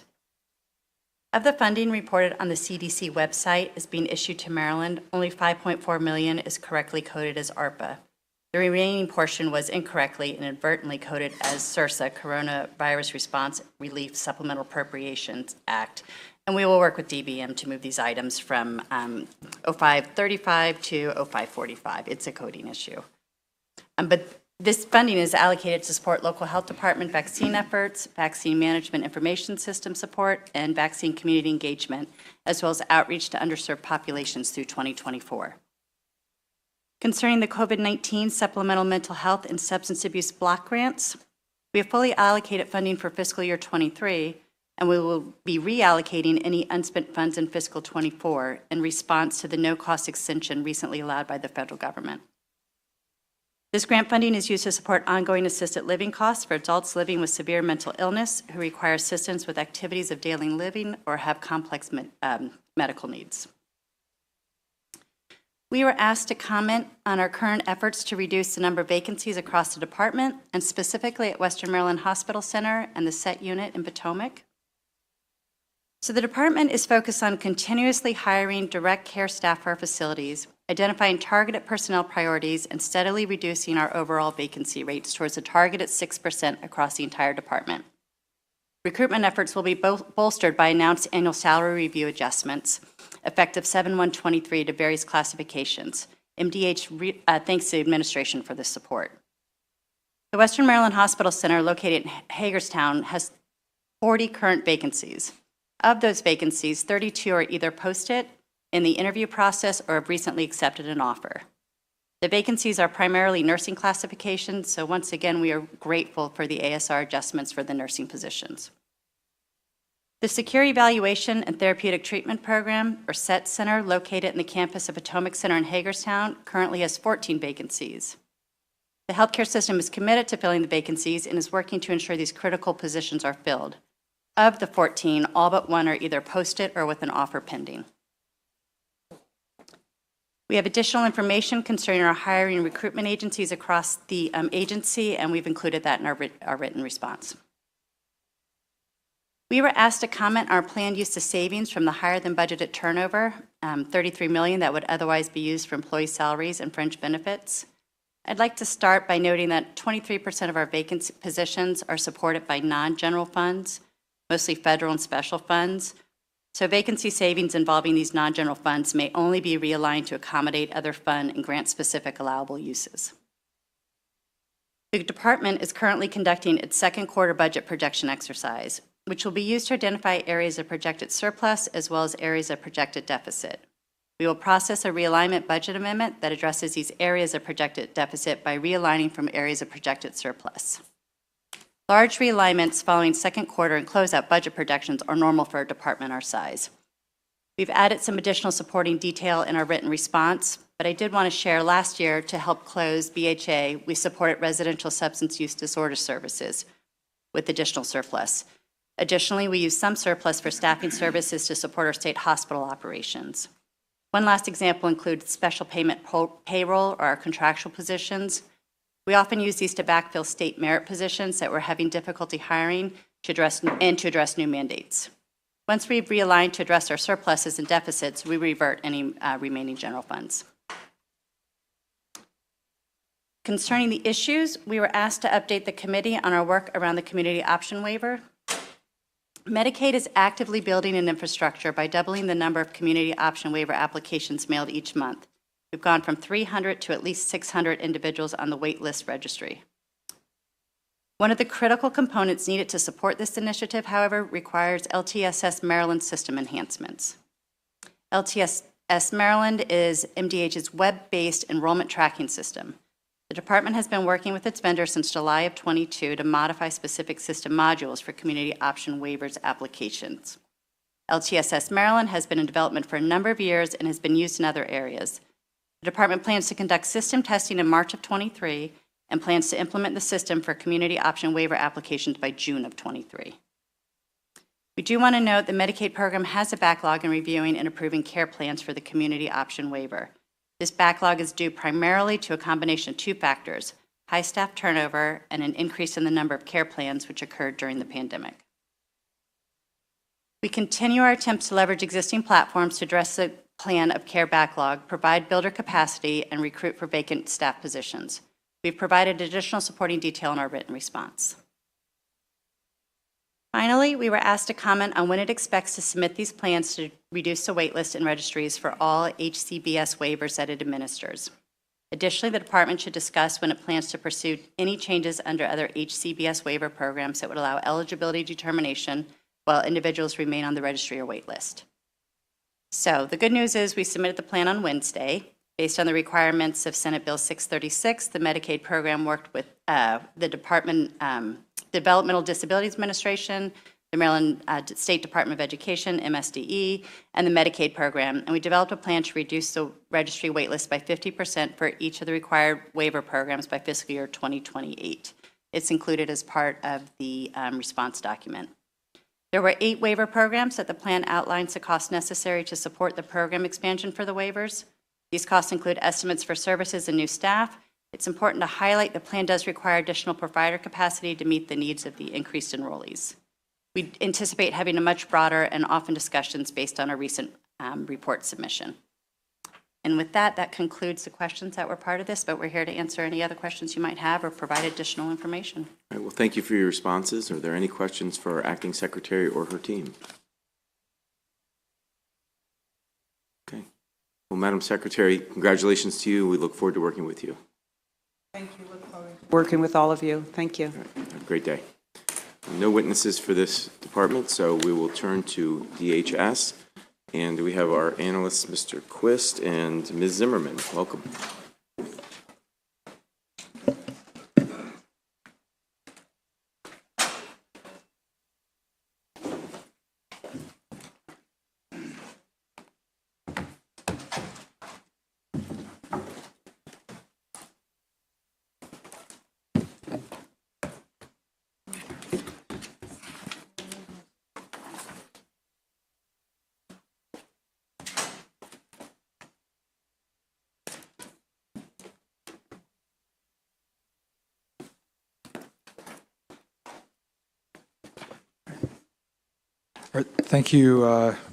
Of the funding reported on the CDC website as being issued to Maryland, only $5.4 million is correctly coded as ARPA. The remaining portion was incorrectly and inadvertently coded as CRSA, Coronavirus Response Relief Supplemental Appropriations Act. And we will work with DBM to move these items from 0535 to 0545. It's a coding issue. But this funding is allocated to support local health department vaccine efforts, vaccine management information system support, and vaccine community engagement, as well as outreach to underserved populations through 2024. Concerning the COVID-19 supplemental mental health and substance abuse block grants, we have fully allocated funding for fiscal year 23, and we will be reallocating any unspent funds in fiscal 24 in response to the no-cost extension recently allowed by the federal government. This grant funding is used to support ongoing assisted living costs for adults living with severe mental illness who require assistance with activities of daily living or have complex medical needs. We were asked to comment on our current efforts to reduce the number of vacancies across the department, and specifically at Western Maryland Hospital Center and the SET unit in Potomac. So the department is focused on continuously hiring direct care staff for our facilities, identifying targeted personnel priorities, and steadily reducing our overall vacancy rates towards a targeted 6% across the entire department. Recruitment efforts will be bolstered by announced annual salary review adjustments, effective 7/1/23 to various classifications. MDH thanks the administration for this support. The Western Maryland Hospital Center, located in Hagerstown, has 40 current vacancies. Of those vacancies, 32 are either posted in the interview process or have recently accepted an offer. The vacancies are primarily nursing classifications, so once again, we are grateful for the ASR adjustments for the nursing positions. The Secure Evaluation and Therapeutic Treatment Program, or SET Center, located in the campus of Potomac Center in Hagerstown, currently has 14 vacancies. The healthcare system is committed to filling the vacancies and is working to ensure these critical positions are filled. Of the 14, all but one are either posted or with an offer pending. We have additional information concerning our hiring and recruitment agencies across the agency, and we've included that in our written response. We were asked to comment on our planned use of savings from the higher than budgeted turnover, $33 million that would otherwise be used for employee salaries and fringe benefits. I'd like to start by noting that 23% of our vacant positions are supported by non-general funds, mostly federal and special funds. So vacancy savings involving these non-general funds may only be realigned to accommodate other fund and grant-specific allowable uses. The department is currently conducting its second quarter budget projection exercise, which will be used to identify areas of projected surplus as well as areas of projected deficit. We will process a realignment budget amendment that addresses these areas of projected deficit by realigning from areas of projected surplus. Large realignments following second quarter and closeout budget projections are normal for a department our size. We've added some additional supporting detail in our written response, but I did want to share last year to help close BHA, we supported residential substance use disorder services with additional surplus. Additionally, we use some surplus for staffing services to support our state hospital operations. One last example includes special payment payroll or our contractual positions. We often use these to backfill state merit positions that we're having difficulty hiring to address new mandates. Once we've realigned to address our surpluses and deficits, we revert any remaining general funds. Concerning the issues, we were asked to update the committee on our work around the community option waiver. Medicaid is actively building an infrastructure by doubling the number of community option waiver applications mailed each month. We've gone from 300 to at least 600 individuals on the wait list registry. One of the critical components needed to support this initiative, however, requires LTSS Maryland system enhancements. LTSS Maryland is MDH's web-based enrollment tracking system. The department has been working with its vendor since July of 22 to modify specific system modules for community option waivers applications. LTSS Maryland has been in development for a number of years and has been used in other areas. The department plans to conduct system testing in March of 23 and plans to implement the system for community option waiver applications by June of 23. We do want to note the Medicaid program has a backlog in reviewing and approving care plans for the community option waiver. This backlog is due primarily to a combination of two factors, high staff turnover and an increase in the number of care plans which occurred during the pandemic. We continue our attempts to leverage existing platforms to address the plan of care backlog, provide builder capacity, and recruit for vacant staff positions. We've provided additional supporting detail in our written response. Finally, we were asked to comment on when it expects to submit these plans to reduce the waitlist and registries for all HCBS waivers that it administers. Additionally, the department should discuss when it plans to pursue any changes under other HCBS waiver programs that would allow eligibility determination while individuals remain on the registry or waitlist. So the good news is we submitted the plan on Wednesday. Based on the requirements of Senate Bill 636, the Medicaid program worked with the Department Developmental Disabilities Administration, the Maryland State Department of Education, MSDE, and the Medicaid program, and we developed a plan to reduce the registry waitlist by 50% for each of the required waiver programs by fiscal year 2028. It's included as part of the response document. There were 8 waiver programs that the plan outlines the costs necessary to support the program expansion for the waivers. These costs include estimates for services and new staff. It's important to highlight the plan does require additional provider capacity to meet the needs of the increased enrollees. We anticipate having a much broader and often discussions based on a recent report submission. And with that, that concludes the questions that were part of this, but we're here to answer any other questions you might have or provide additional information. All right, well, thank you for your responses. Are there any questions for our acting secretary or her team? Okay. Well, Madam Secretary, congratulations to you. We look forward to working with you. Thank you. Look forward to working with all of you. Thank you. All right, have a great day. No witnesses for this department, so we will turn to DHS. And we have our analysts, Mr. Quist and Ms. Zimmerman. Welcome. All right, thank you,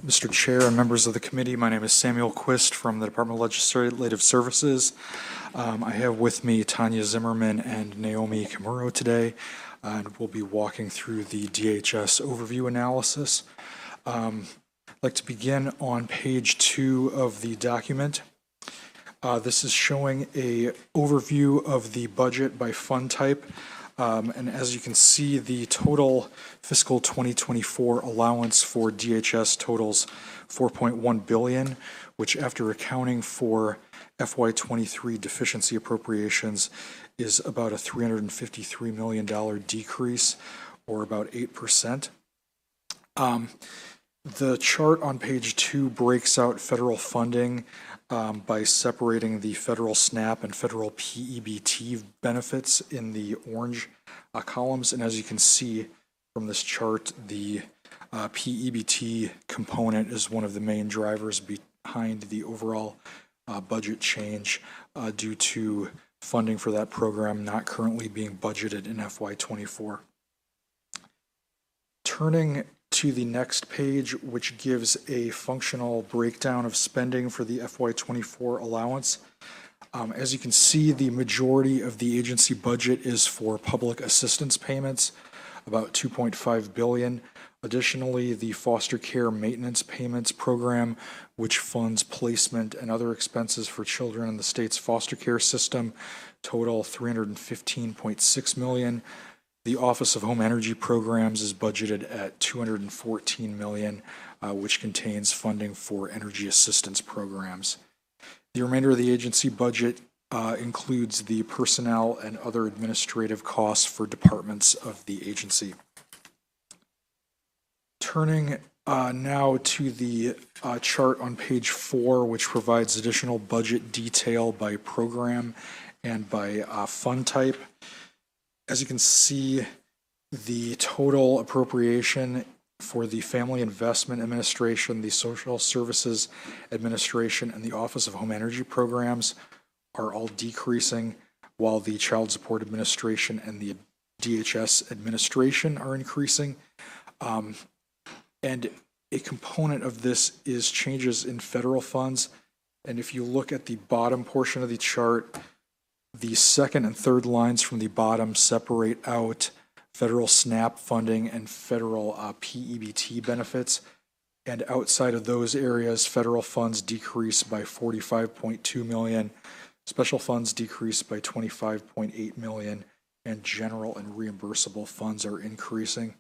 Mr. Chair and members of the committee. My name is Samuel Quist from the Department of Legislative Services. I have with me Tanya Zimmerman and Naomi Kimuro today, and we'll be walking through the DHS overview analysis. I'd like to begin on page 2 of the document. This is showing a overview of the budget by fund type. And as you can see, the total fiscal 2024 allowance for DHS totals $4.1 billion, which after accounting for FY23 deficiency appropriations is about a $353 million decrease, or about 8%. The chart on page 2 breaks out federal funding by separating the federal SNAP and federal PEBT benefits in the orange columns. And as you can see from this chart, the PEBT component is one of the main drivers behind the overall budget change due to funding for that program not currently being budgeted in FY24. Turning to the next page, which gives a functional breakdown of spending for the FY24 allowance. As you can see, the majority of the agency budget is for public assistance payments, about $2.5 billion. Additionally, the foster care maintenance payments program, which funds placement and other expenses for children in the state's foster care system, total $315.6 million. The Office of Home Energy Programs is budgeted at $214 million, which contains funding for energy assistance programs. The remainder of the agency budget includes the personnel and other administrative costs for departments of the agency. Turning now to the chart on page 4, which provides additional budget detail by program and by fund type. As you can see, the total appropriation for the Family Investment Administration, the Social Services Administration, and the Office of Home Energy Programs are all decreasing, while the Child Support Administration and the DHS administration are increasing. And a component of this is changes in federal funds. And if you look at the bottom portion of the chart, the second and third lines from the bottom separate out federal SNAP funding and federal PEBT benefits. And outside of those areas, federal funds decrease by $45.2 million, special funds decrease by $25.8 million, and general and reimbursable funds are increasing.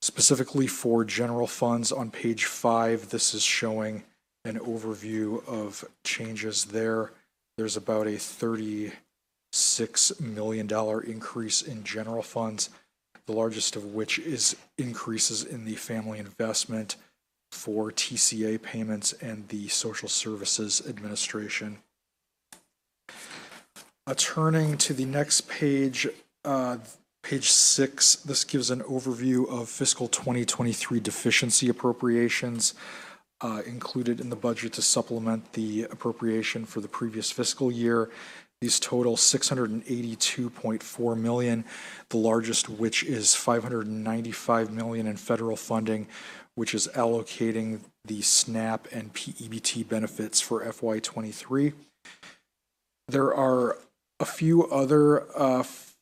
Specifically for general funds on page 5, this is showing an overview of changes there. There's about a $36 million increase in general funds, the largest of which is increases in the family investment for TCA payments and the Social Services Administration. Turning to the next page, page 6, this gives an overview of fiscal 2023 deficiency appropriations included in the budget to supplement the appropriation for the previous fiscal year. These total $682.4 million, the largest which is $595 million in federal funding, which is allocating the SNAP and PEBT benefits for FY23. There are a few other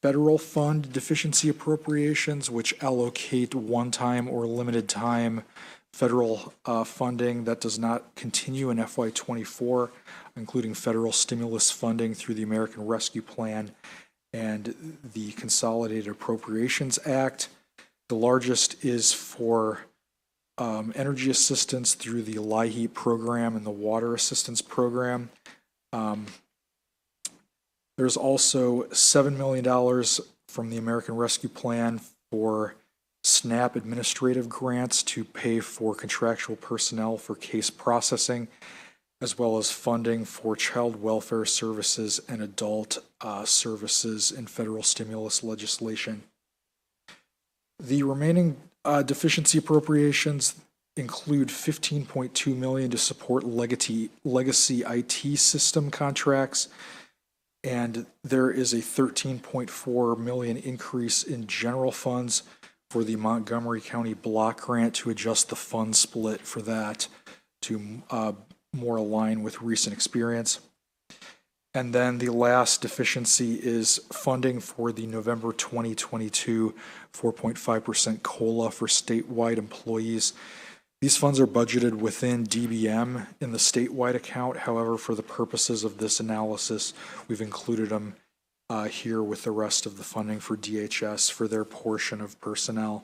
federal fund deficiency appropriations which allocate one-time or limited time federal funding that does not continue in FY24, including federal stimulus funding through the American Rescue Plan and the Consolidated Appropriations Act. The largest is for energy assistance through the LIHEAP program and the Water Assistance Program. There's also $7 million from the American Rescue Plan for SNAP administrative grants to pay for contractual personnel for case processing, as well as funding for child welfare services and adult services in federal stimulus legislation. The remaining deficiency appropriations include $15.2 million to support legacy IT system contracts, and there is a $13.4 million increase in general funds for the Montgomery County Block Grant to adjust the fund split for that to more align with recent experience. And then the last deficiency is funding for the November 2022 4.5% COLA for statewide employees. These funds are budgeted within DBM in the statewide account. However, for the purposes of this analysis, we've included them here with the rest of the funding for DHS for their portion of personnel.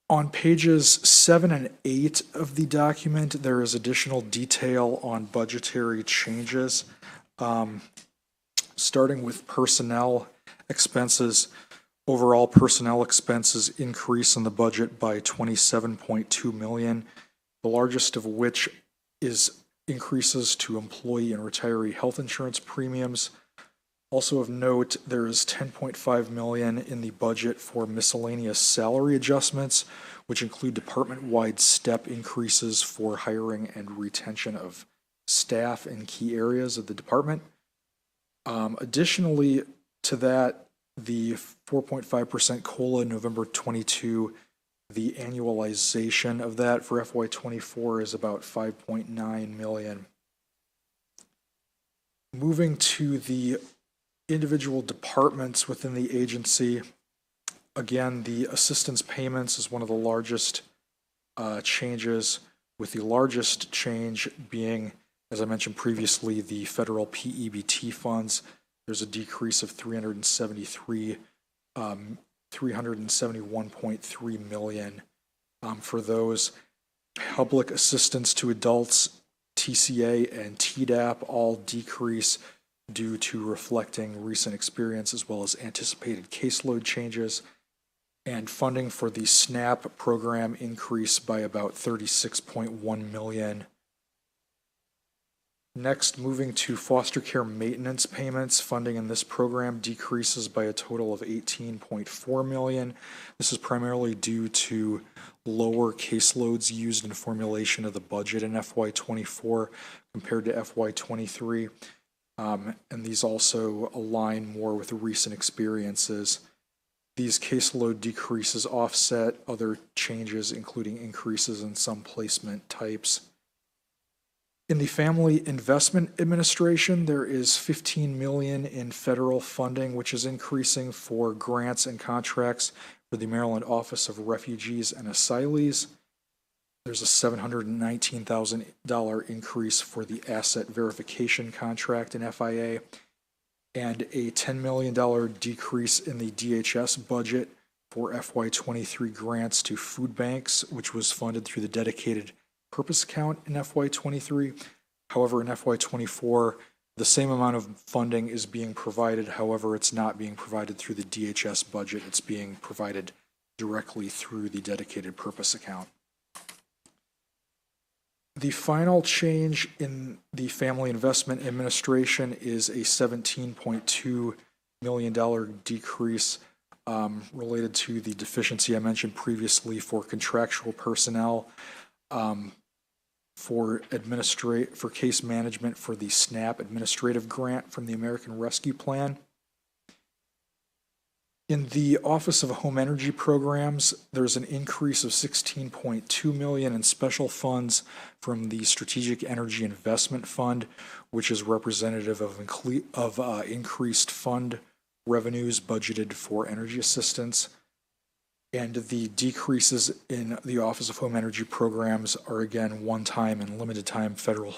On pages 7 and 8 of the document, there is additional detail on budgetary changes. Starting with personnel expenses, overall personnel expenses increase in the budget by $27.2 million, the largest of which is increases to employee and retiree health insurance premiums. Also of note, there is $10.5 million in the budget for miscellaneous salary adjustments, which include department-wide step increases for hiring and retention of staff in key areas of the department. Additionally to that, the 4.5% COLA November 22, the annualization of that for FY24 is about $5.9 million. Moving to the individual departments within the agency, again, the assistance payments is one of the largest changes, with the largest change being, as I mentioned previously, the federal PEBT funds. There's a decrease of $371.3 million for those. Public assistance to adults, TCA and TDAP all decrease due to reflecting recent experience as well as anticipated caseload changes. And funding for the SNAP program increased by about $36.1 million. Next, moving to foster care maintenance payments, funding in this program decreases by a total of $18.4 million. This is primarily due to lower caseloads used in formulation of the budget in FY24 compared to FY23. And these also align more with recent experiences. These caseload decreases offset other changes, including increases in some placement types. In the Family Investment Administration, there is $15 million in federal funding, which is increasing for grants and contracts for the Maryland Office of Refugees and Asylees. There's a $719,000 increase for the asset verification contract in FIA, and a $10 million decrease in the DHS budget for FY23 grants to food banks, which was funded through the dedicated purpose account in FY23. However, in FY24, the same amount of funding is being provided. However, it's not being provided through the DHS budget. It's being provided directly through the dedicated purpose account. The final change in the Family Investment Administration is a $17.2 million decrease related to the deficiency I mentioned previously for contractual personnel. For case management for the SNAP administrative grant from the American Rescue Plan. In the Office of Home Energy Programs, there's an increase of $16.2 million in special funds from the Strategic Energy Investment Fund, which is representative of increased fund revenues budgeted for energy assistance. And the decreases in the Office of Home Energy Programs are again one-time and limited-time federal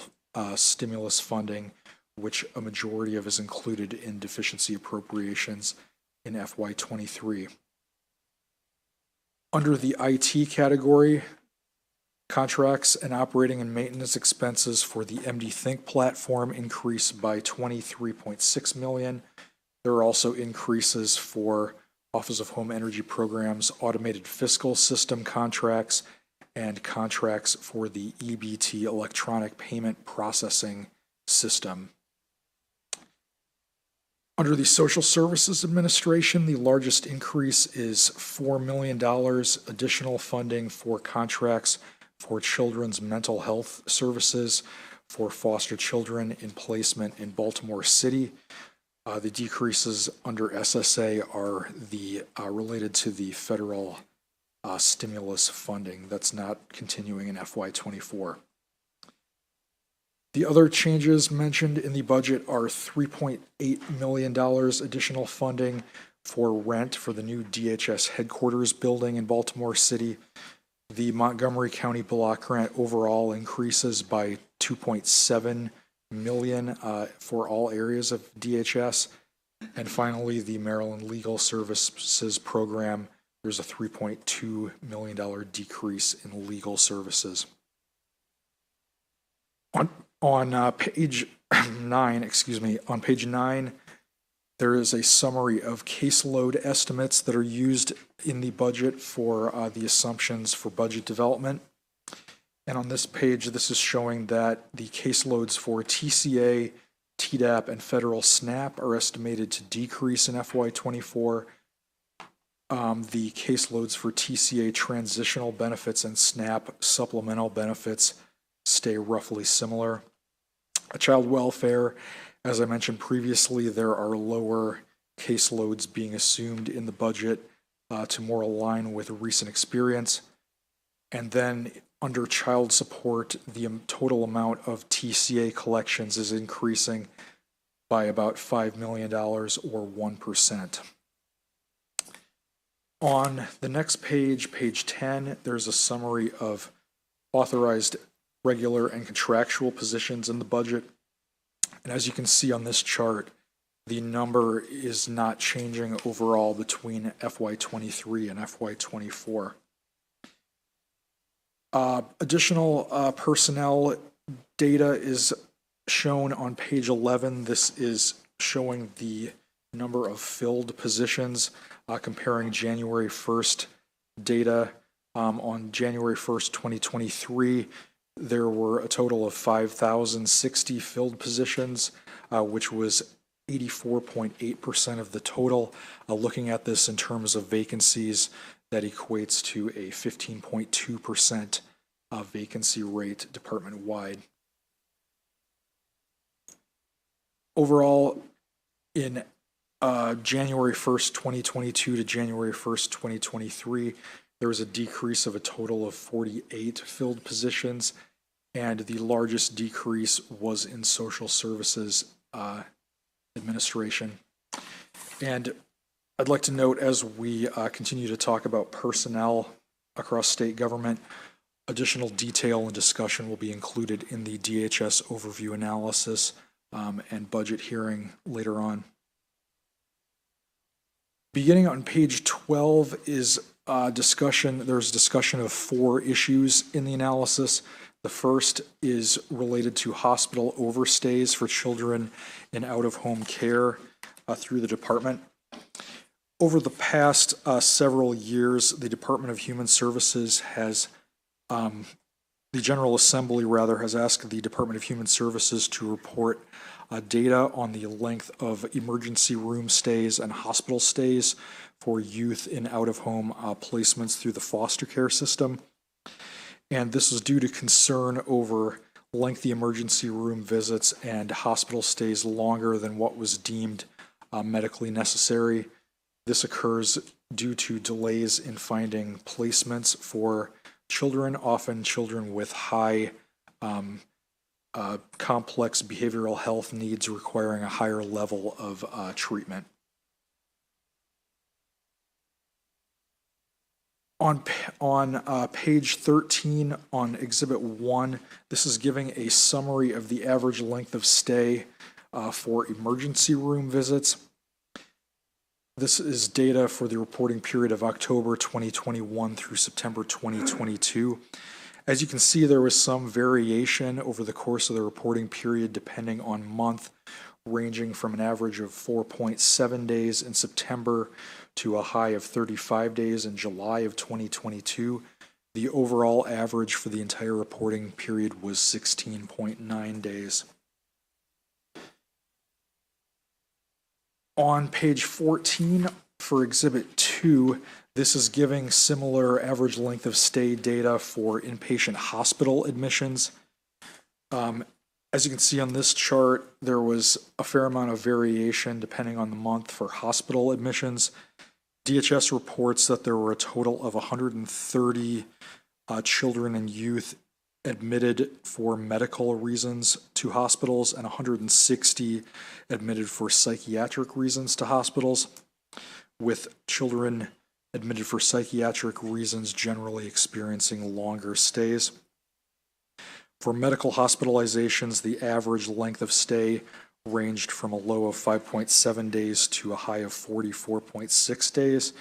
stimulus funding, which a majority of is included in deficiency appropriations in FY23. Under the IT category, contracts and operating and maintenance expenses for the MD Think platform increased by $23.6 million. There are also increases for Office of Home Energy Programs, automated fiscal system contracts, and contracts for the EBT electronic payment processing system. Under the Social Services Administration, the largest increase is $4 million additional funding for contracts for children's mental health services for foster children in placement in Baltimore City. The decreases under SSA are related to the federal stimulus funding that's not continuing in FY '24. The other changes mentioned in the budget are $3.8 million additional funding for rent for the new DHS headquarters building in Baltimore City. The Montgomery County block grant overall increases by $2.7 million for all areas of DHS. And finally, the Maryland Legal Services Program, there's a $3.2 million decrease in legal services. On page 9, on page 9, there is a summary of caseload estimates that are used in the budget for the assumptions for budget development. And on this page, this is showing that the caseloads for TCA, TDAP, and federal SNAP are estimated to decrease in FY '24. The caseloads for TCA transitional benefits and SNAP supplemental benefits stay roughly similar. Child welfare, as I mentioned previously, there are lower caseloads being assumed in the budget to more align with recent experience. And then under child support, the total amount of TCA collections is increasing by about $5 million or 1%. On the next page, page 10, there's a summary of authorized regular and contractual positions in the budget. And as you can see on this chart, the number is not changing overall between FY '23 and FY '24. Additional personnel data is shown on page 11. This is showing the number of filled positions, comparing January 1st data. On January 1st, 2023, there were a total of 5,060 filled positions, which was 84.8% of the total. Looking at this in terms of vacancies, that equates to a 15.2% vacancy rate department-wide. Overall, in January 1st, 2022 to January 1st, 2023, there was a decrease of a total of 48 filled positions, and the largest decrease was in social services administration. And I'd like to note, as we continue to talk about personnel across state government, additional detail and discussion will be included in the DHS overview analysis and budget hearing later on. Beginning on page 12 is there's discussion of 4 issues in the analysis. The first is related to hospital overstays for children in out-of-home care through the department. Over the past several years, the Department of Human Services has, the General Assembly rather, has asked the Department of Human Services to report data on the length of emergency room stays and hospital stays for youth in out-of-home placements through the foster care system. And this is due to concern over lengthy emergency room visits and hospital stays longer than what was deemed medically necessary. This occurs due to delays in finding placements for children, often children with high complex behavioral health needs requiring a higher level of treatment. On page 13 on Exhibit 1, this is giving a summary of the average length of stay for emergency room visits. This is data for the reporting period of October 2021 through September 2022. As you can see, there was some variation over the course of the reporting period depending on month, ranging from an average of 4.7 days in September to a high of 35 days in July of 2022. The overall average for the entire reporting period was 16.9 days. On page 14 for Exhibit 2, this is giving similar average length of stay data for inpatient hospital admissions. As you can see on this chart, there was a fair amount of variation depending on the month for hospital admissions. DHS reports that there were a total of 130 children and youth admitted for medical reasons to hospitals and 160 admitted for psychiatric reasons to hospitals, with children admitted for psychiatric reasons generally experiencing longer stays. For medical hospitalizations, the average length of stay ranged from a low of 5.7 days to a high of 44.6 days.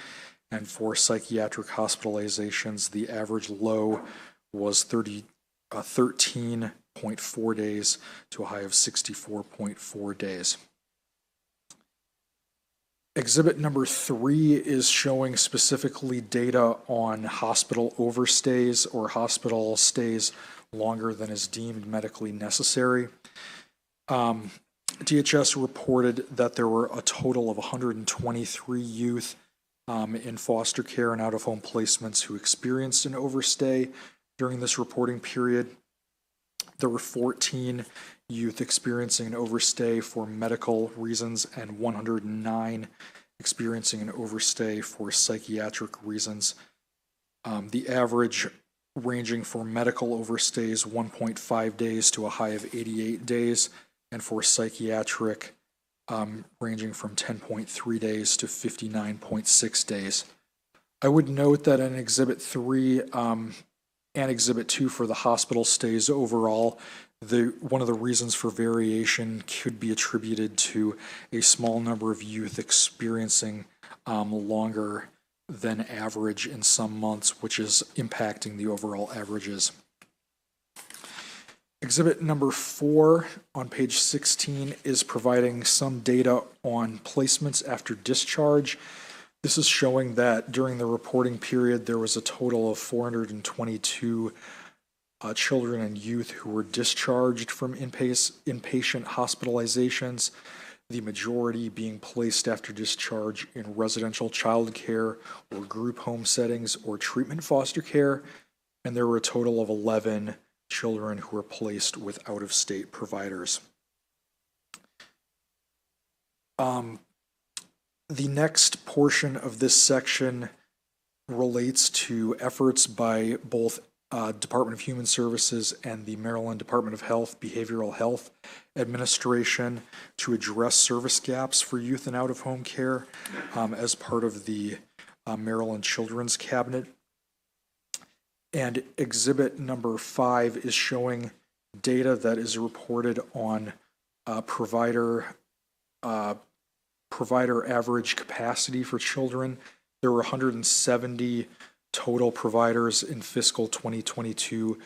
And for psychiatric hospitalizations, the average low was 13.4 days to a high of 64.4 days. Exhibit number 3 is showing specifically data on hospital overstays or hospital stays longer than is deemed medically necessary. DHS reported that there were a total of 123 youth in foster care and out-of-home placements who experienced an overstay during this reporting period. There were 14 youth experiencing an overstay for medical reasons and 109 experiencing an overstay for psychiatric reasons. The average ranging for medical overstays 1.5 days to a high of 88 days, and for psychiatric ranging from 10.3 days to 59.6 days. I would note that in Exhibit 3 and Exhibit 2 for the hospital stays overall, one of the reasons for variation could be attributed to a small number of youth experiencing longer than average in some months, which is impacting the overall averages. Exhibit number 4 on page 16 is providing some data on placements after discharge. This is showing that during the reporting period, there was a total of 422 children and youth who were discharged from inpatient hospitalizations, the majority being placed after discharge in residential child care or group home settings or treatment foster care, and there were a total of 11 children who were placed with out-of-state providers. The next portion of this section relates to efforts by both Department of Human Services and the Maryland Department of Health, Behavioral Health Administration to address service gaps for youth in out-of-home care as part of the Maryland Children's Cabinet. And exhibit number 5 is showing data that is reported on provider average capacity for children. There were 170 total providers in fiscal 2022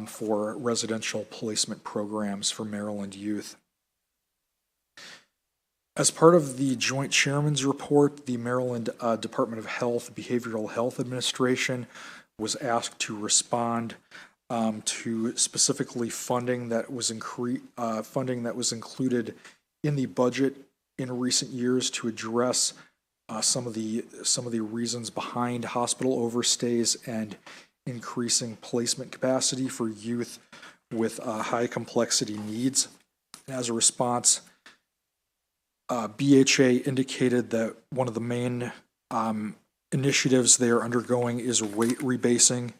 for residential placement programs for Maryland youth. As part of the Joint Chairman's report, the Maryland Department of Health, Behavioral Health Administration was asked to respond to specifically funding that was included in the budget in recent years to address some of the reasons behind hospital overstays and increasing placement capacity for youth with high complexity needs. And as a response, BHA indicated that one of the main initiatives they are undergoing is rate rebasing.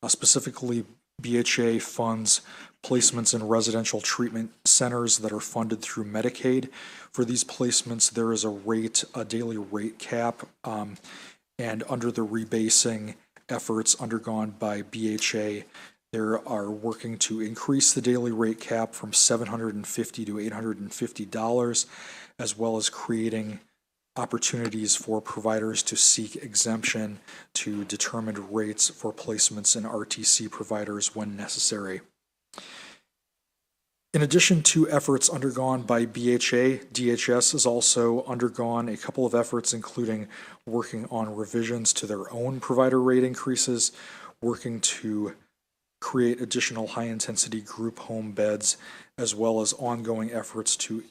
Specifically, BHA funds placements in residential treatment centers that are funded through Medicaid. For these placements, there is a daily rate cap, and under the rebasing efforts undergone by BHA, they are working to increase the daily rate cap from $750 to $850, as well as creating opportunities for providers to seek exemption to determined rates for placements in RTC providers when necessary. In addition to efforts undergone by BHA, DHS has also undergone a couple of efforts, including working on revisions to their own provider rate increases, working to create additional high-intensity group home beds, as well as ongoing efforts to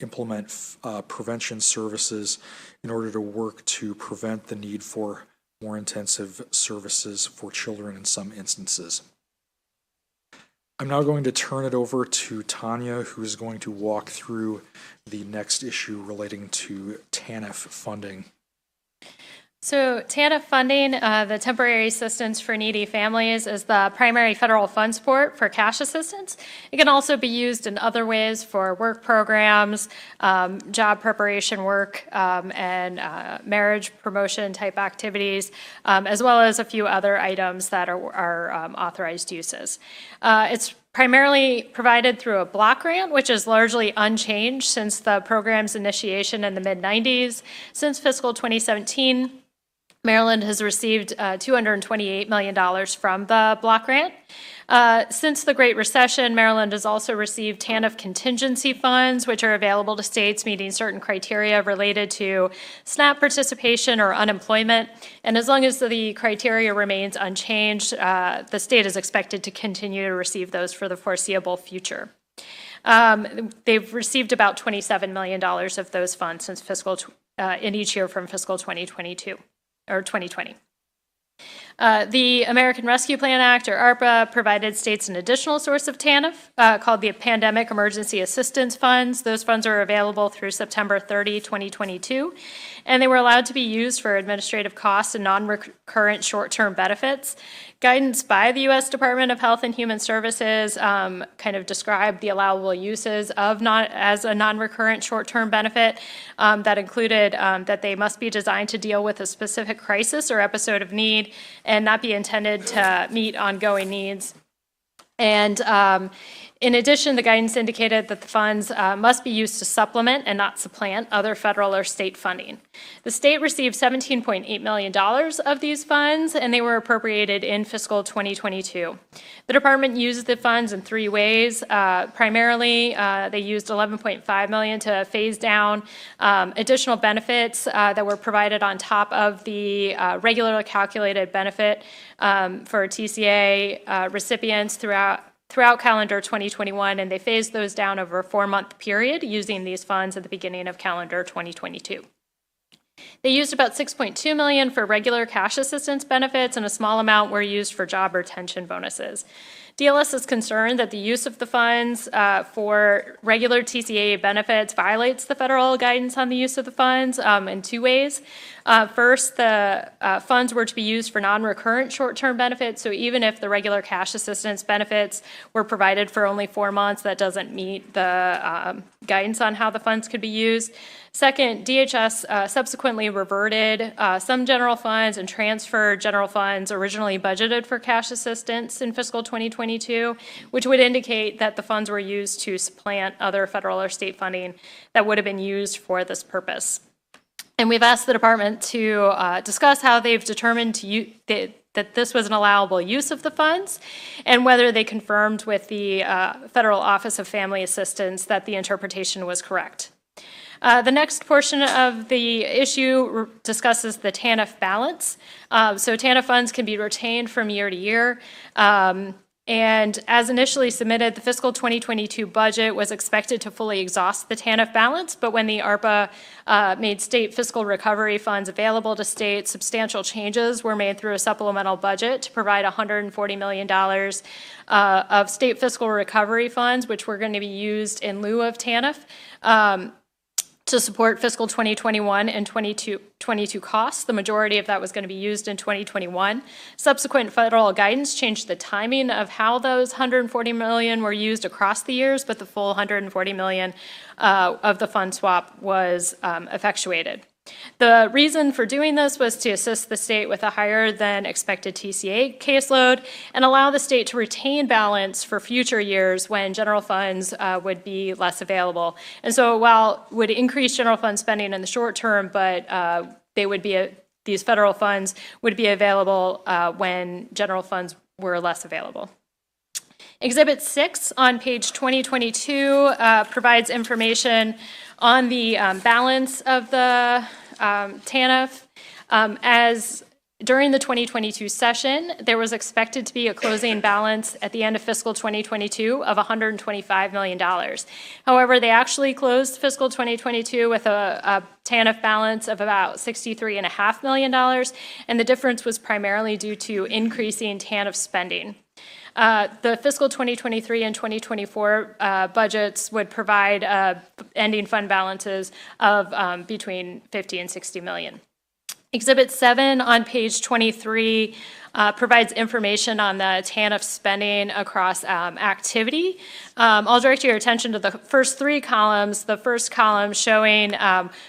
implement prevention services in order to work to prevent the need for more intensive services for children in some instances. I'm now going to turn it over to Tanya, who is going to walk through the next issue relating to TANF funding. So TANF funding, the Temporary Assistance for Needy Families, is the primary federal fund support for cash assistance. It can also be used in other ways for work programs, job preparation work, and marriage promotion type activities, as well as a few other items that are authorized uses. It's primarily provided through a block grant, which is largely unchanged since the program's initiation in the mid-90s. Since fiscal 2017, Maryland has received $228 million from the block grant. Since the Great Recession, Maryland has also received TANF contingency funds, which are available to states meeting certain criteria related to SNAP participation or unemployment. And as long as the criteria remains unchanged, the state is expected to continue to receive those for the foreseeable future. They've received about $27 million of those funds since in each year from fiscal 2022. Or 2020. The American Rescue Plan Act, or ARPA, provided states an additional source of TANF called the Pandemic Emergency Assistance Funds. Those funds are available through September 30, 2022, and they were allowed to be used for administrative costs and non-recurrent short-term benefits. Guidance by the U.S. Department of Health and Human Services kind of described the allowable uses of as a non-recurrent short-term benefit that included that they must be designed to deal with a specific crisis or episode of need and not be intended to meet ongoing needs. And in addition, the guidance indicated that the funds must be used to supplement and not supplant other federal or state funding. The state received $17.8 million of these funds, and they were appropriated in fiscal 2022. The department used the funds in three ways. Primarily, they used $11.5 million to phase down additional benefits that were provided on top of the regularly calculated benefit for TCA recipients throughout calendar 2021, and they phased those down over a 4-month period using these funds at the beginning of calendar 2022. They used about $6.2 million for regular cash assistance benefits, and a small amount were used for job retention bonuses. DLS is concerned that the use of the funds for regular TCA benefits violates the federal guidance on the use of the funds in two ways. First, the funds were to be used for non-recurrent short-term benefits, so even if the regular cash assistance benefits were provided for only 4 months, that doesn't meet the guidance on how the funds could be used. Second, DHS subsequently reverted some general funds and transferred general funds originally budgeted for cash assistance in fiscal 2022, which would indicate that the funds were used to supplant other federal or state funding that would have been used for this purpose. And we've asked the department to discuss how they've determined that this was an allowable use of the funds, and whether they confirmed with the Federal Office of Family Assistance that the interpretation was correct. The next portion of the issue discusses the TANF balance. So TANF funds can be retained from year to year. And as initially submitted, the fiscal 2022 budget was expected to fully exhaust the TANF balance, but when the ARPA made state fiscal recovery funds available to states, substantial changes were made through a supplemental budget to provide $140 million of state fiscal recovery funds, which were going to be used in lieu of TANF. To support fiscal 2021 and 22 costs. The majority of that was going to be used in 2021. Subsequent federal guidance changed the timing of how those $140 million were used across the years, but the full $140 million of the fund swap was effectuated. The reason for doing this was to assist the state with a higher than expected TCA caseload and allow the state to retain balance for future years when general funds would be less available. And so while it would increase general fund spending in the short term, but these federal funds would be available when general funds were less available. Exhibit 6 on page 2022 provides information on the balance of the TANF. As during the 2022 session, there was expected to be a closing balance at the end of fiscal 2022 of $125 million. However, they actually closed fiscal 2022 with a TANF balance of about $63.5 million, and the difference was primarily due to increasing TANF spending. The fiscal 2023 and 2024 budgets would provide ending fund balances of between 50 and 60 million. Exhibit 7 on page 23 provides information on the TANF spending across activity. I'll direct your attention to the first 3 columns. The first column showing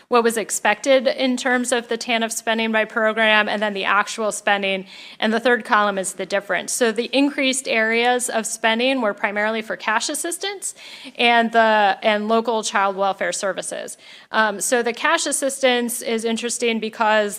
what was expected in terms of the TANF spending by program, and then the actual spending, and the third column is the difference. So the increased areas of spending were primarily for cash assistance and local child welfare services. So the cash assistance is interesting because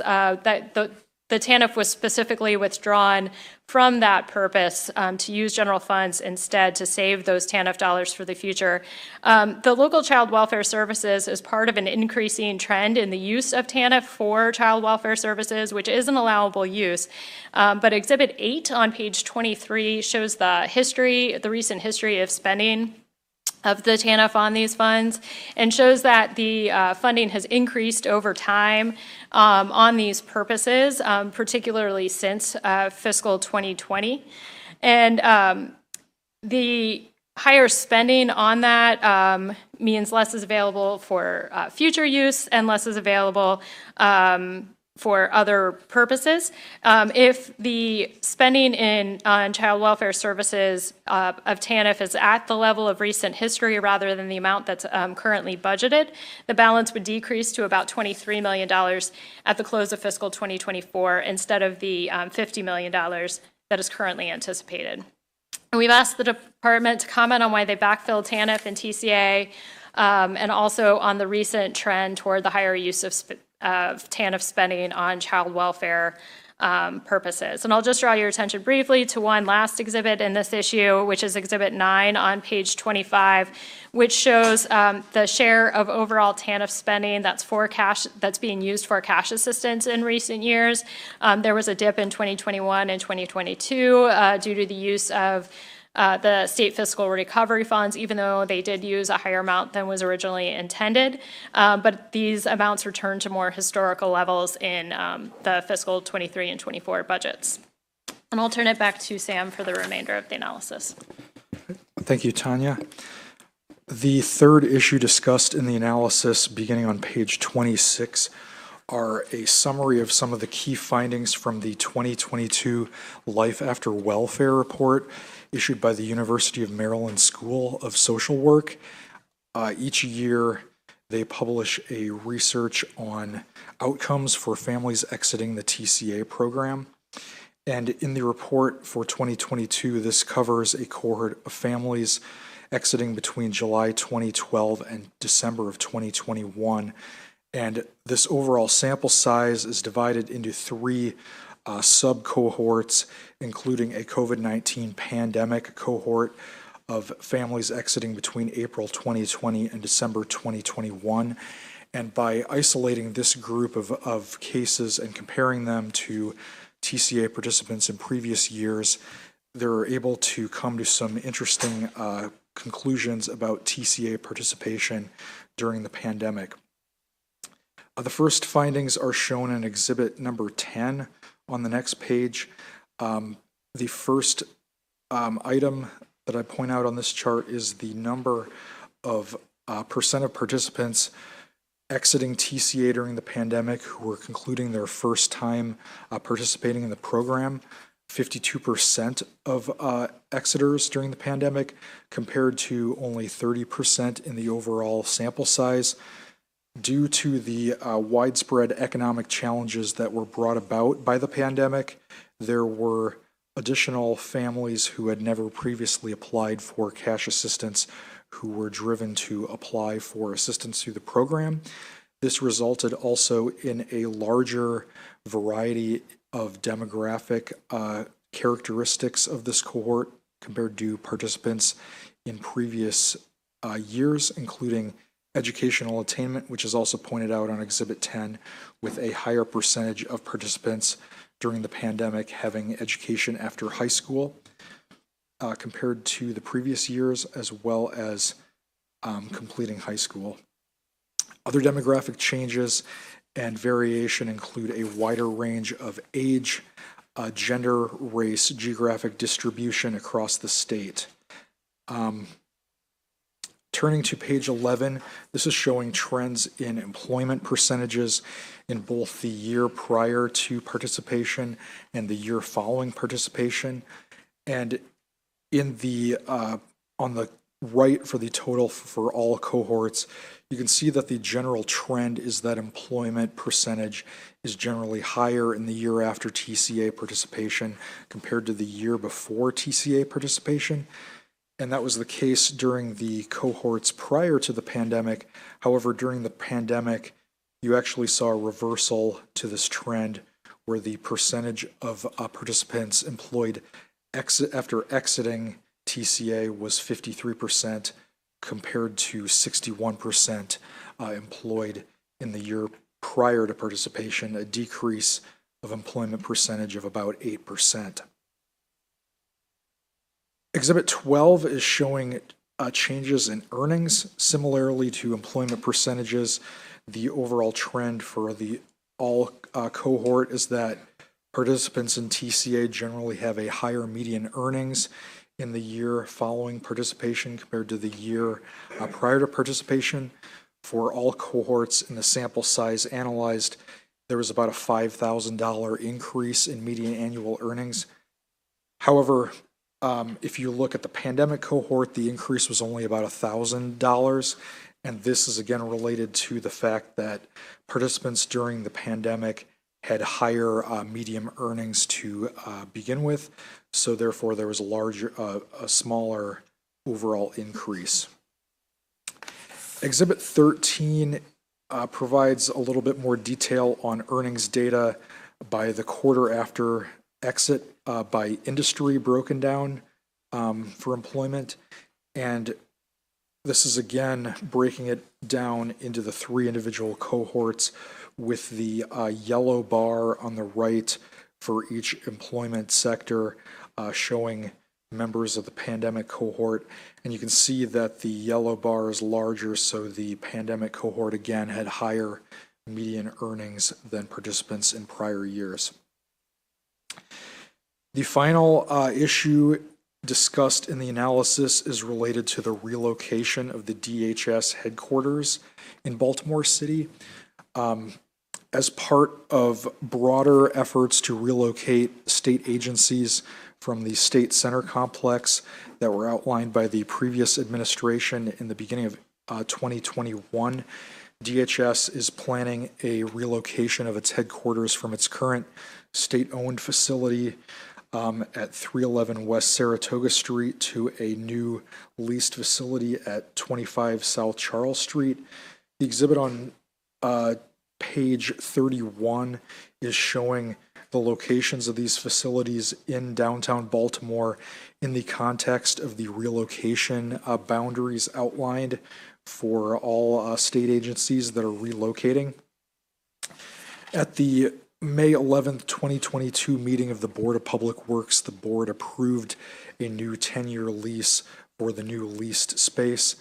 the TANF was specifically withdrawn from that purpose to use general funds instead to save those TANF dollars for the future. The local child welfare services is part of an increasing trend in the use of TANF for child welfare services, which is an allowable use. But Exhibit 8 on page 23 shows the recent history of spending of the TANF on these funds, and shows that the funding has increased over time on these purposes, particularly since fiscal 2020. And the higher spending on that means less is available for future use and less is available for other purposes. If the spending on child welfare services of TANF is at the level of recent history rather than the amount that's currently budgeted, the balance would decrease to about $23 million at the close of fiscal 2024 instead of the $50 million that is currently anticipated. And we've asked the department to comment on why they backfilled TANF and TCA, and also on the recent trend toward the higher use of TANF spending on child welfare purposes. And I'll just draw your attention briefly to one last exhibit in this issue, which is Exhibit 9 on page 25, which shows the share of overall TANF spending that's being used for cash assistance in recent years. There was a dip in 2021 and 2022 due to the use of the state fiscal recovery funds, even though they did use a higher amount than was originally intended. But these amounts returned to more historical levels in the fiscal 23 and 24 budgets. And I'll turn it back to Sam for the remainder of the analysis. Thank you, Tanya. The third issue discussed in the analysis, beginning on page 26, are a summary of some of the key findings from the 2022 Life After Welfare report issued by the University of Maryland School of Social Work. Each year, they publish a research on outcomes for families exiting the TCA program. And in the report for 2022, this covers a cohort of families exiting between July 2012 and December of 2021. And this overall sample size is divided into 3 sub-cohorts, including a COVID-19 pandemic cohort of families exiting between April 2020 and December 2021. And by isolating this group of cases and comparing them to TCA participants in previous years, they're able to come to some interesting conclusions about TCA participation during the pandemic. The first findings are shown in exhibit number 10 on the next page. The first item that I point out on this chart is the number of percent of participants exiting TCA during the pandemic who were concluding their first time participating in the program. 52% of exiters during the pandemic, compared to only 30% in the overall sample size. Due to the widespread economic challenges that were brought about by the pandemic, there were additional families who had never previously applied for cash assistance who were driven to apply for assistance through the program. This resulted also in a larger variety of demographic characteristics of this cohort compared to participants in previous years, including educational attainment, which is also pointed out on Exhibit 10, with a higher percentage of participants during the pandemic having education after high school compared to the previous years, as well as completing high school. Other demographic changes and variation include a wider range of age, gender, race, geographic distribution across the state. Turning to page 11, this is showing trends in employment percentages in both the year prior to participation and the year following participation. And in the on the right for the total for all cohorts, you can see that the general trend is that employment percentage is generally higher in the year after TCA participation compared to the year before TCA participation. And that was the case during the cohorts prior to the pandemic. However, during the pandemic, you actually saw a reversal to this trend where the percentage of participants employed after exiting TCA was 53% compared to 61% employed in the year prior to participation, a decrease of employment percentage of about 8%. Exhibit 12 is showing changes in earnings. Similarly to employment percentages, the overall trend for the all cohort is that participants in TCA generally have a higher median earnings in the year following participation compared to the year prior to participation. For all cohorts in the sample size analyzed, there was about a $5,000 increase in median annual earnings. However, if you look at the pandemic cohort, the increase was only about $1,000. And this is again related to the fact that participants during the pandemic had higher median earnings to begin with. So therefore, there was a smaller overall increase. Exhibit 13 provides a little bit more detail on earnings data by the quarter after exit by industry broken down for employment. And this is again breaking it down into the three individual cohorts with the yellow bar on the right for each employment sector showing members of the pandemic cohort. And you can see that the yellow bar is larger, so the pandemic cohort again had higher median earnings than participants in prior years. The final issue discussed in the analysis is related to the relocation of the DHS headquarters in Baltimore City. As part of broader efforts to relocate state agencies from the state center complex that were outlined by the previous administration in the beginning of 2021, DHS is planning a relocation of its headquarters from its current state-owned facility at 311 West Saratoga Street to a new leased facility at 25 South Charles Street. The exhibit on page 31 is showing the locations of these facilities in downtown Baltimore in the context of the relocation boundaries outlined for all state agencies that are relocating. At the May 11th, 2022 meeting of the Board of Public Works, the board approved a new 10-year lease for the new leased space.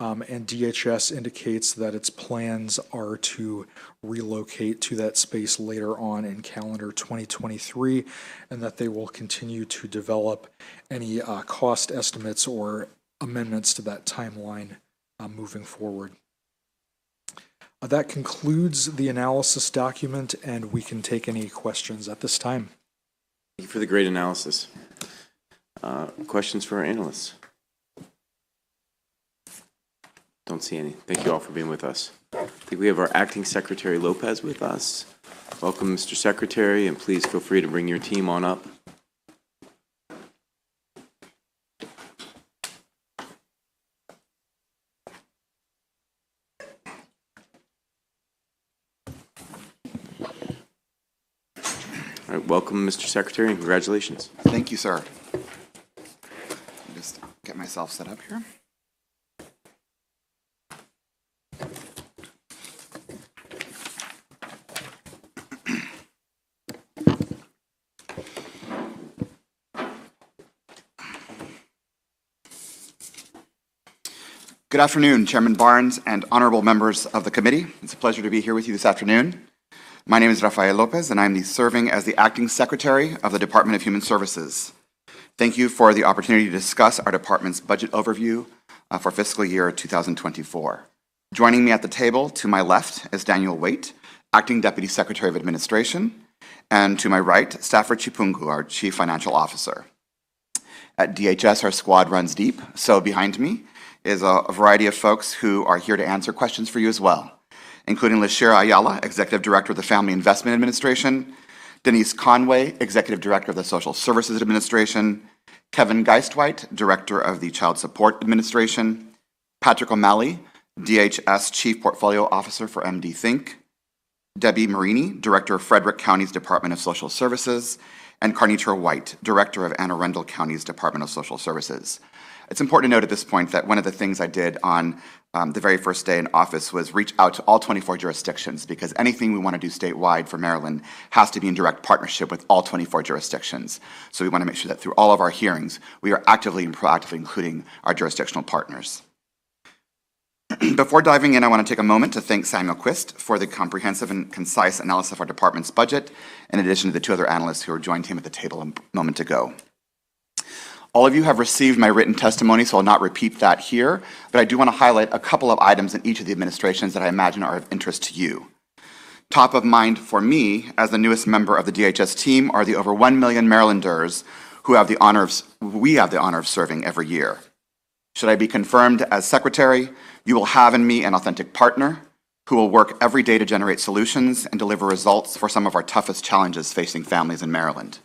And DHS indicates that its plans are to relocate to that space later on in calendar 2023, and that they will continue to develop any cost estimates or amendments to that timeline moving forward. That concludes the analysis document, and we can take any questions at this time. Thank you for the great analysis. Questions for our analysts? Don't see any. Thank you all for being with us. I think we have our Acting Secretary Lopez with us. Welcome, Mr. Secretary, and please feel free to bring your team on up. All right, welcome, Mr. Secretary, and congratulations. Thank you, sir. Just get myself set up here. Good afternoon, Chairman Barnes and honorable members of the committee. It's a pleasure to be here with you this afternoon. My name is Rafael Lopez, and I'm serving as the Acting Secretary of the Department of Human Services. Thank you for the opportunity to discuss our department's budget overview for fiscal year 2024. Joining me at the table to my left is Daniel Waite, Acting Deputy Secretary of Administration, and to my right, Stafford Chipungu, our Chief Financial Officer. At DHS, our squad runs deep, so behind me is a variety of folks who are here to answer questions for you as well, including Lashira Ayala, Executive Director of the Family Investment Administration, Denise Conway, Executive Director of the Social Services Administration, Kevin Geistweit, Director of the Child Support Administration, Patrick O'Malley, DHS Chief Portfolio Officer for MD Think, Debbie Marini, Director of Frederick County's Department of Social Services, and Carnitra White, Director of Anne Arundel County's Department of Social Services. It's important to note at this point that one of the things I did on the very first day in office was reach out to all 24 jurisdictions, because anything we want to do statewide for Maryland has to be in direct partnership with all 24 jurisdictions. So we want to make sure that through all of our hearings, we are actively and proactively including our jurisdictional partners. Before diving in, I want to take a moment to thank Samuel Quist for the comprehensive and concise analysis of our department's budget, in addition to the two other analysts who joined him at the table a moment ago. All of you have received my written testimony, so I'll not repeat that here, but I do want to highlight a couple of items in each of the administrations that I imagine are of interest to you. Top of mind for me, as the newest member of the DHS team, are the over 1 million Marylanders we have the honor of serving every year. Should I be confirmed as Secretary, you will have in me an authentic partner who will work every day to generate solutions and deliver results for some of our toughest challenges facing families in Maryland.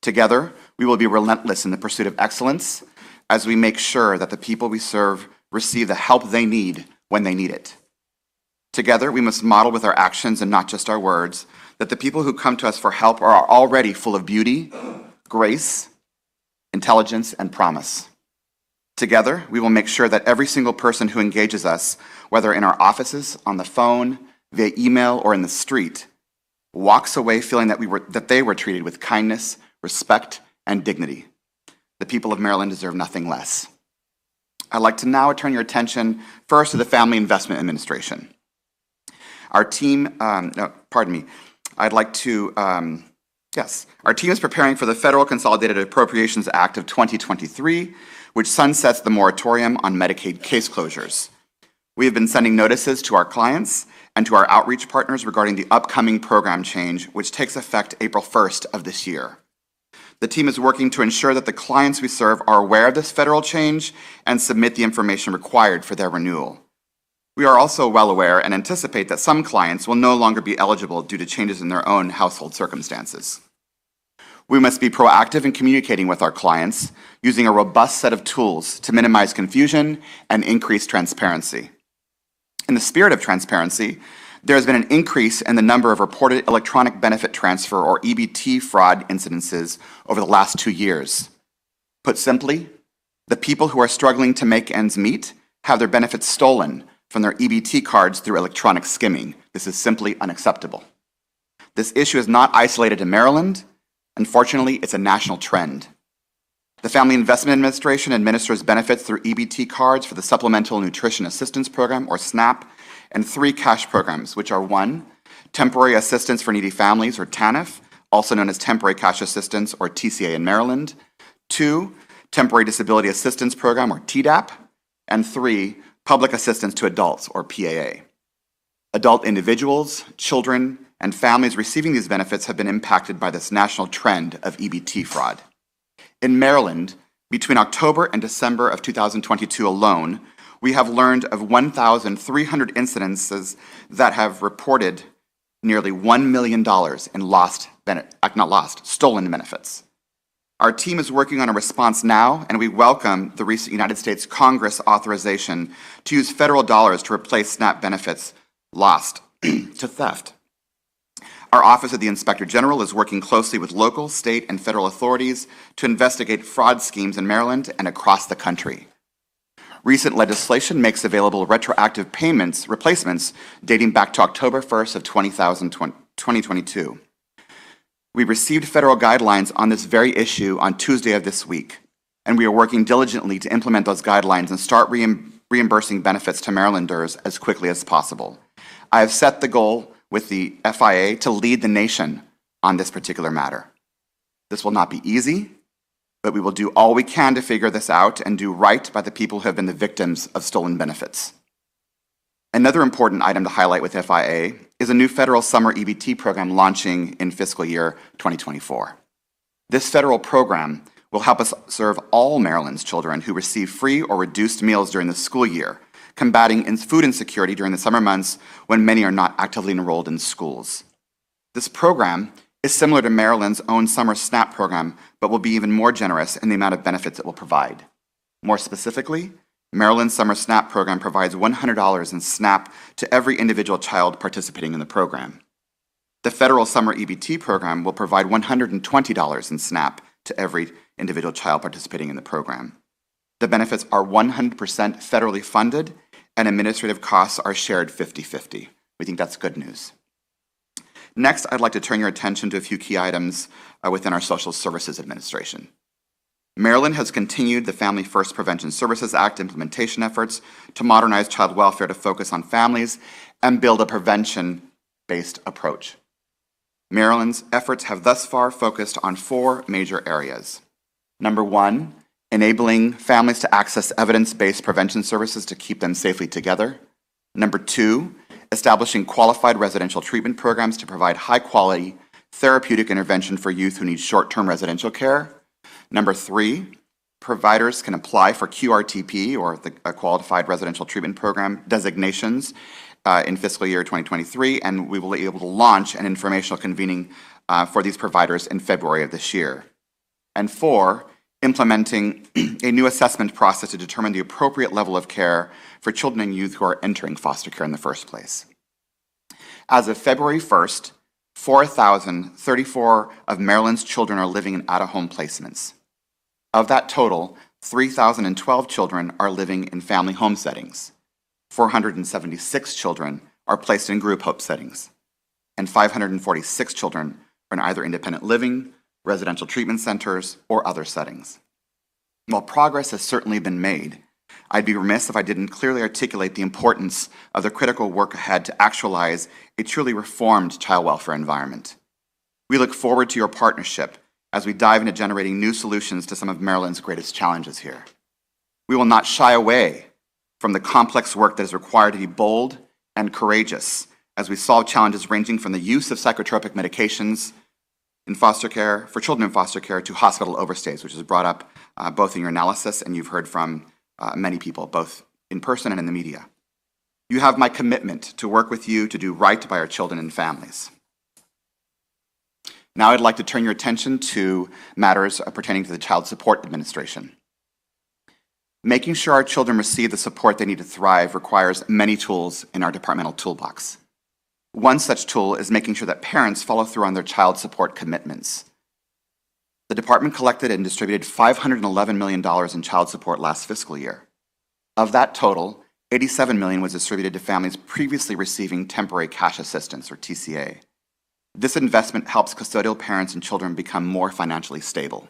Together, we will be relentless in the pursuit of excellence as we make sure that the people we serve receive the help they need when they need it. Together, we must model with our actions and not just our words that the people who come to us for help are already full of beauty, grace, intelligence, and promise. Together, we will make sure that every single person who engages us, whether in our offices, on the phone, via email, or in the street, walks away feeling that they were treated with kindness, respect, and dignity. The people of Maryland deserve nothing less. Our team is preparing for the Federal Consolidated Appropriations Act of 2023, which sunsets the moratorium on Medicaid case closures. We have been sending notices to our clients and to our outreach partners regarding the upcoming program change, which takes effect April 1st of this year. The team is working to ensure that the clients we serve are aware of this federal change and submit the information required for their renewal. We are also well aware and anticipate that some clients will no longer be eligible due to changes in their own household circumstances. We must be proactive in communicating with our clients using a robust set of tools to minimize confusion and increase transparency. In the spirit of transparency, there has been an increase in the number of reported electronic benefit transfer, or EBT, fraud incidences over the last 2 years. Put simply, the people who are struggling to make ends meet have their benefits stolen from their EBT cards through electronic skimming. This is simply unacceptable. This issue is not isolated to Maryland. Unfortunately, it's a national trend. The Family Investment Administration administers benefits through EBT cards for the Supplemental Nutrition Assistance Program, or SNAP, and 3 cash programs, which are 1, Temporary Assistance for Needy Families, or TANF, also known as Temporary Cash Assistance, or TCA in Maryland, 2, Temporary Disability Assistance Program, or TDAP, and 3, Public Assistance to Adults, or PAA. Adult individuals, children, and families receiving these benefits have been impacted by this national trend of EBT fraud. In Maryland, between October and December of 2022 alone, we have learned of 1,300 incidences that have reported nearly $1 million in stolen benefits. Our team is working on a response now, and we welcome the recent United States Congress authorization to use federal dollars to replace SNAP benefits lost to theft. Our Office of the Inspector General is working closely with local, state, and federal authorities to investigate fraud schemes in Maryland and across the country. Recent legislation makes available retroactive replacements dating back to October 1st of 2022. We received federal guidelines on this very issue on Tuesday of this week, and we are working diligently to implement those guidelines and start reimbursing benefits to Marylanders as quickly as possible. I have set the goal with the FIA to lead the nation on this particular matter. This will not be easy, but we will do all we can to figure this out and do right by the people who have been the victims of stolen benefits. Another important item to highlight with FIA is a new federal summer EBT program launching in fiscal year 2024. This federal program will help us serve all Maryland's children who receive free or reduced meals during the school year, combating food insecurity during the summer months when many are not actively enrolled in schools. This program is similar to Maryland's own summer SNAP program, but will be even more generous in the amount of benefits it will provide. More specifically, Maryland's summer SNAP program provides $100 in SNAP to every individual child participating in the program. The federal summer EBT program will provide $120 in SNAP to every individual child participating in the program. The benefits are 100% federally funded, and administrative costs are shared 50-50. We think that's good news. Next, I'd like to turn your attention to a few key items within our Social Services Administration. Maryland has continued the Family First Prevention Services Act implementation efforts to modernize child welfare to focus on families and build a prevention-based approach. Maryland's efforts have thus far focused on 4 major areas. Number 1, enabling families to access evidence-based prevention services to keep them safely together. Number 2, establishing qualified residential treatment programs to provide high-quality therapeutic intervention for youth who need short-term residential care. Number 3, providers can apply for QRTP, or the Qualified Residential Treatment Program, designations in fiscal year 2023, and we will be able to launch an informational convening for these providers in February of this year. And 4, implementing a new assessment process to determine the appropriate level of care for children and youth who are entering foster care in the first place. As of February 1st, 4,034 of Maryland's children are living in out-of-home placements. Of that total, 3,012 children are living in family home settings. 476 children are placed in group home settings, and 546 children are in either independent living, residential treatment centers, or other settings. While progress has certainly been made, I'd be remiss if I didn't clearly articulate the importance of the critical work ahead to actualize a truly reformed child welfare environment. We look forward to your partnership as we dive into generating new solutions to some of Maryland's greatest challenges here. We will not shy away from the complex work that is required to be bold and courageous as we solve challenges ranging from the use of psychotropic medications in foster care, for children in foster care, to hospital overstays, which is brought up both in your analysis and you've heard from many people, both in person and in the media. You have my commitment to work with you to do right by our children and families. Now I'd like to turn your attention to matters pertaining to the Child Support Administration. Making sure our children receive the support they need to thrive requires many tools in our departmental toolbox. One such tool is making sure that parents follow through on their child support commitments. The department collected and distributed $511 million in child support last fiscal year. Of that total, $87 million was distributed to families previously receiving temporary cash assistance, or TCA. This investment helps custodial parents and children become more financially stable.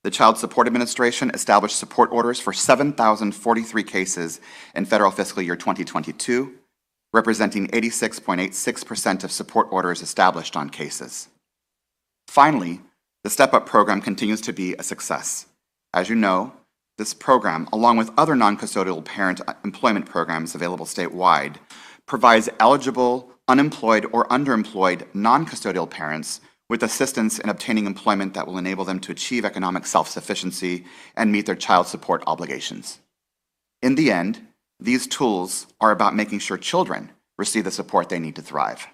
The Child Support Administration established support orders for 7,043 cases in federal fiscal year 2022, representing 86.86% of support orders established on cases. Finally, the Step Up program continues to be a success. As you know, this program, along with other non-custodial parent employment programs available statewide, provides eligible, unemployed, or underemployed non-custodial parents with assistance in obtaining employment that will enable them to achieve economic self-sufficiency and meet their child support obligations. In the end, these tools are about making sure children receive the support they need to thrive.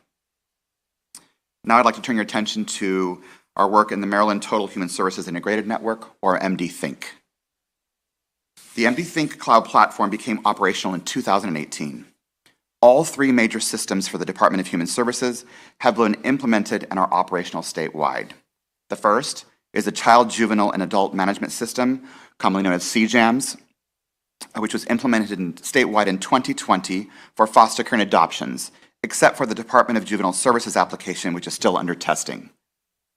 Now I'd like to turn your attention to our work in the Maryland Total Human Services Integrated Network, or MD-THINK. The MD-THINK cloud platform became operational in 2018. All 3 major systems for the Department of Human Services have been implemented and are operational statewide. The first is the Child, Juvenile, and Adult Management System, commonly known as CJAMS, which was implemented statewide in 2020 for foster care and adoptions, except for the Department of Juvenile Services application, which is still under testing.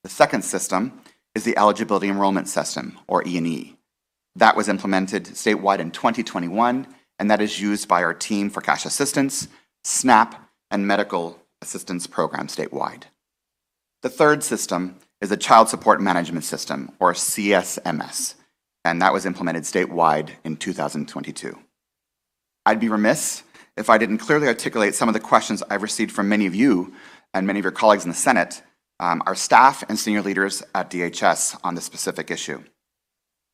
The second system is the Eligibility Enrollment System, or E&E. That was implemented statewide in 2021, and that is used by our team for cash assistance, SNAP, and medical assistance program statewide. The third system is a Child Support Management System, or CSMS, and that was implemented statewide in 2022. I'd be remiss if I didn't clearly articulate some of the questions I've received from many of you and many of your colleagues in the Senate, our staff and senior leaders at DHS on this specific issue.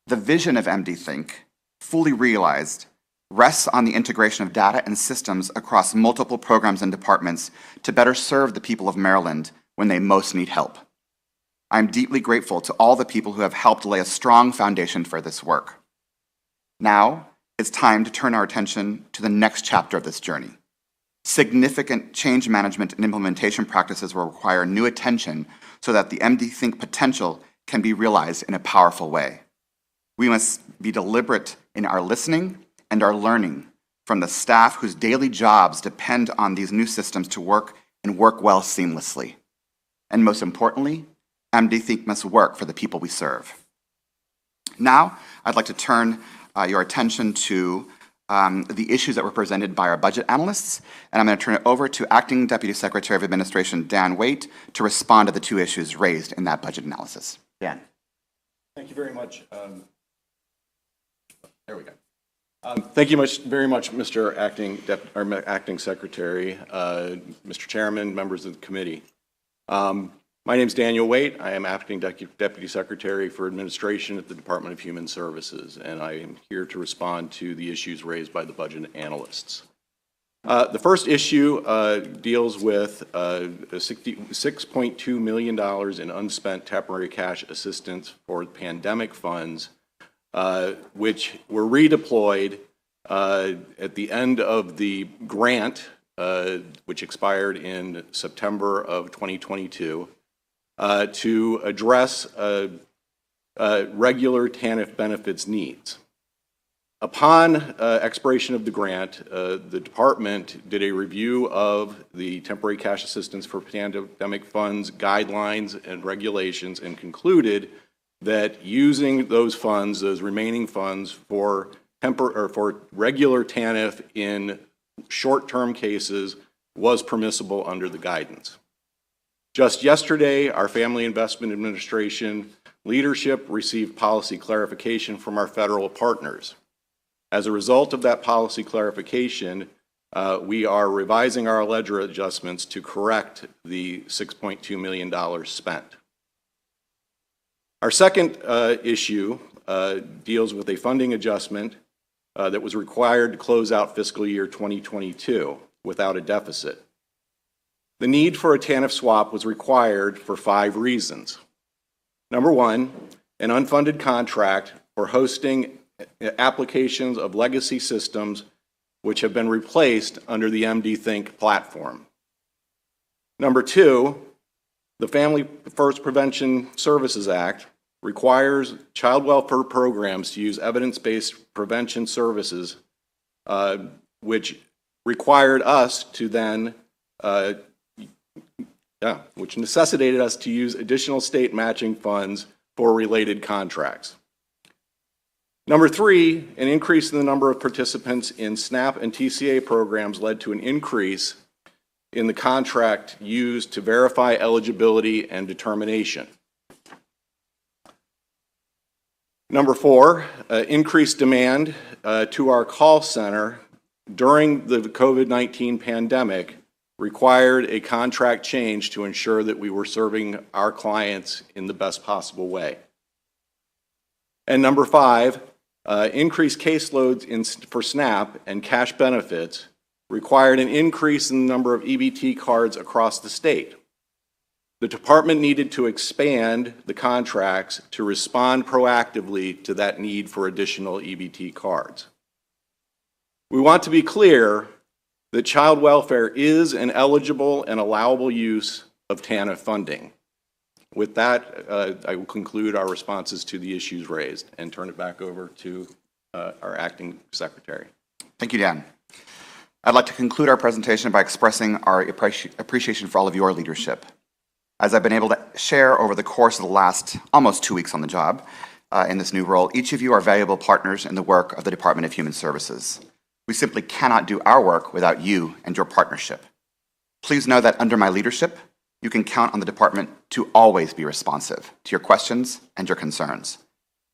The vision of MD Think, fully realized, rests on the integration of data and systems across multiple programs and departments to better serve the people of Maryland when they most need help. I'm deeply grateful to all the people who have helped lay a strong foundation for this work. Now, it's time to turn our attention to the next chapter of this journey. Significant change management and implementation practices will require new attention so that the MD Think potential can be realized in a powerful way. We must be deliberate in our listening and our learning from the staff whose daily jobs depend on these new systems to work and work well seamlessly. And most importantly, MD Think must work for the people we serve. Now, I'd like to turn your attention to the issues that were presented by our budget analysts, and I'm going to turn it over to Acting Deputy Secretary of Administration Dan Waite to respond to the two issues raised in that budget analysis. Dan. Thank you very much. There we go. Thank you very much, Mr. Acting Secretary, Mr. Chairman, members of the committee. My name is Daniel Waite. I am Acting Deputy Secretary for Administration at the Department of Human Services, and I am here to respond to the issues raised by the budget analysts. The first issue deals with $6.2 million in unspent temporary cash assistance for pandemic funds, which were redeployed at the end of the grant, which expired in September of 2022, to address regular TANF benefits needs. Upon expiration of the grant, the department did a review of the temporary cash assistance for pandemic funds guidelines and regulations and concluded that using those funds, those remaining funds for regular TANF in short-term cases was permissible under the guidance. Just yesterday, our Family Investment Administration leadership received policy clarification from our federal partners. As a result of that policy clarification, we are revising our ledger adjustments to correct the $6.2 million spent. Our second issue deals with a funding adjustment that was required to close out fiscal year 2022 without a deficit. The need for a TANF swap was required for 5 reasons. Number one, an unfunded contract for hosting applications of legacy systems which have been replaced under the MD Think platform. Number two, the Family First Prevention Services Act requires child welfare programs to use evidence-based prevention services, which required us to then which necessitated us to use additional state matching funds for related contracts. Number three, an increase in the number of participants in SNAP and TCA programs led to an increase in the contract used to verify eligibility and determination. Number four, increased demand to our call center during the COVID-19 pandemic required a contract change to ensure that we were serving our clients in the best possible way. And number five, increased caseloads for SNAP and cash benefits required an increase in the number of EBT cards across the state. The department needed to expand the contracts to respond proactively to that need for additional EBT cards. We want to be clear that child welfare is an eligible and allowable use of TANF funding. With that, I will conclude our responses to the issues raised and turn it back over to our acting secretary. Thank you, Dan. I'd like to conclude our presentation by expressing our appreciation for all of your leadership. As I've been able to share over the course of the last almost 2 weeks on the job in this new role, each of you are valuable partners in the work of the Department of Human Services. We simply cannot do our work without you and your partnership. Please know that under my leadership, you can count on the department to always be responsive to your questions and your concerns.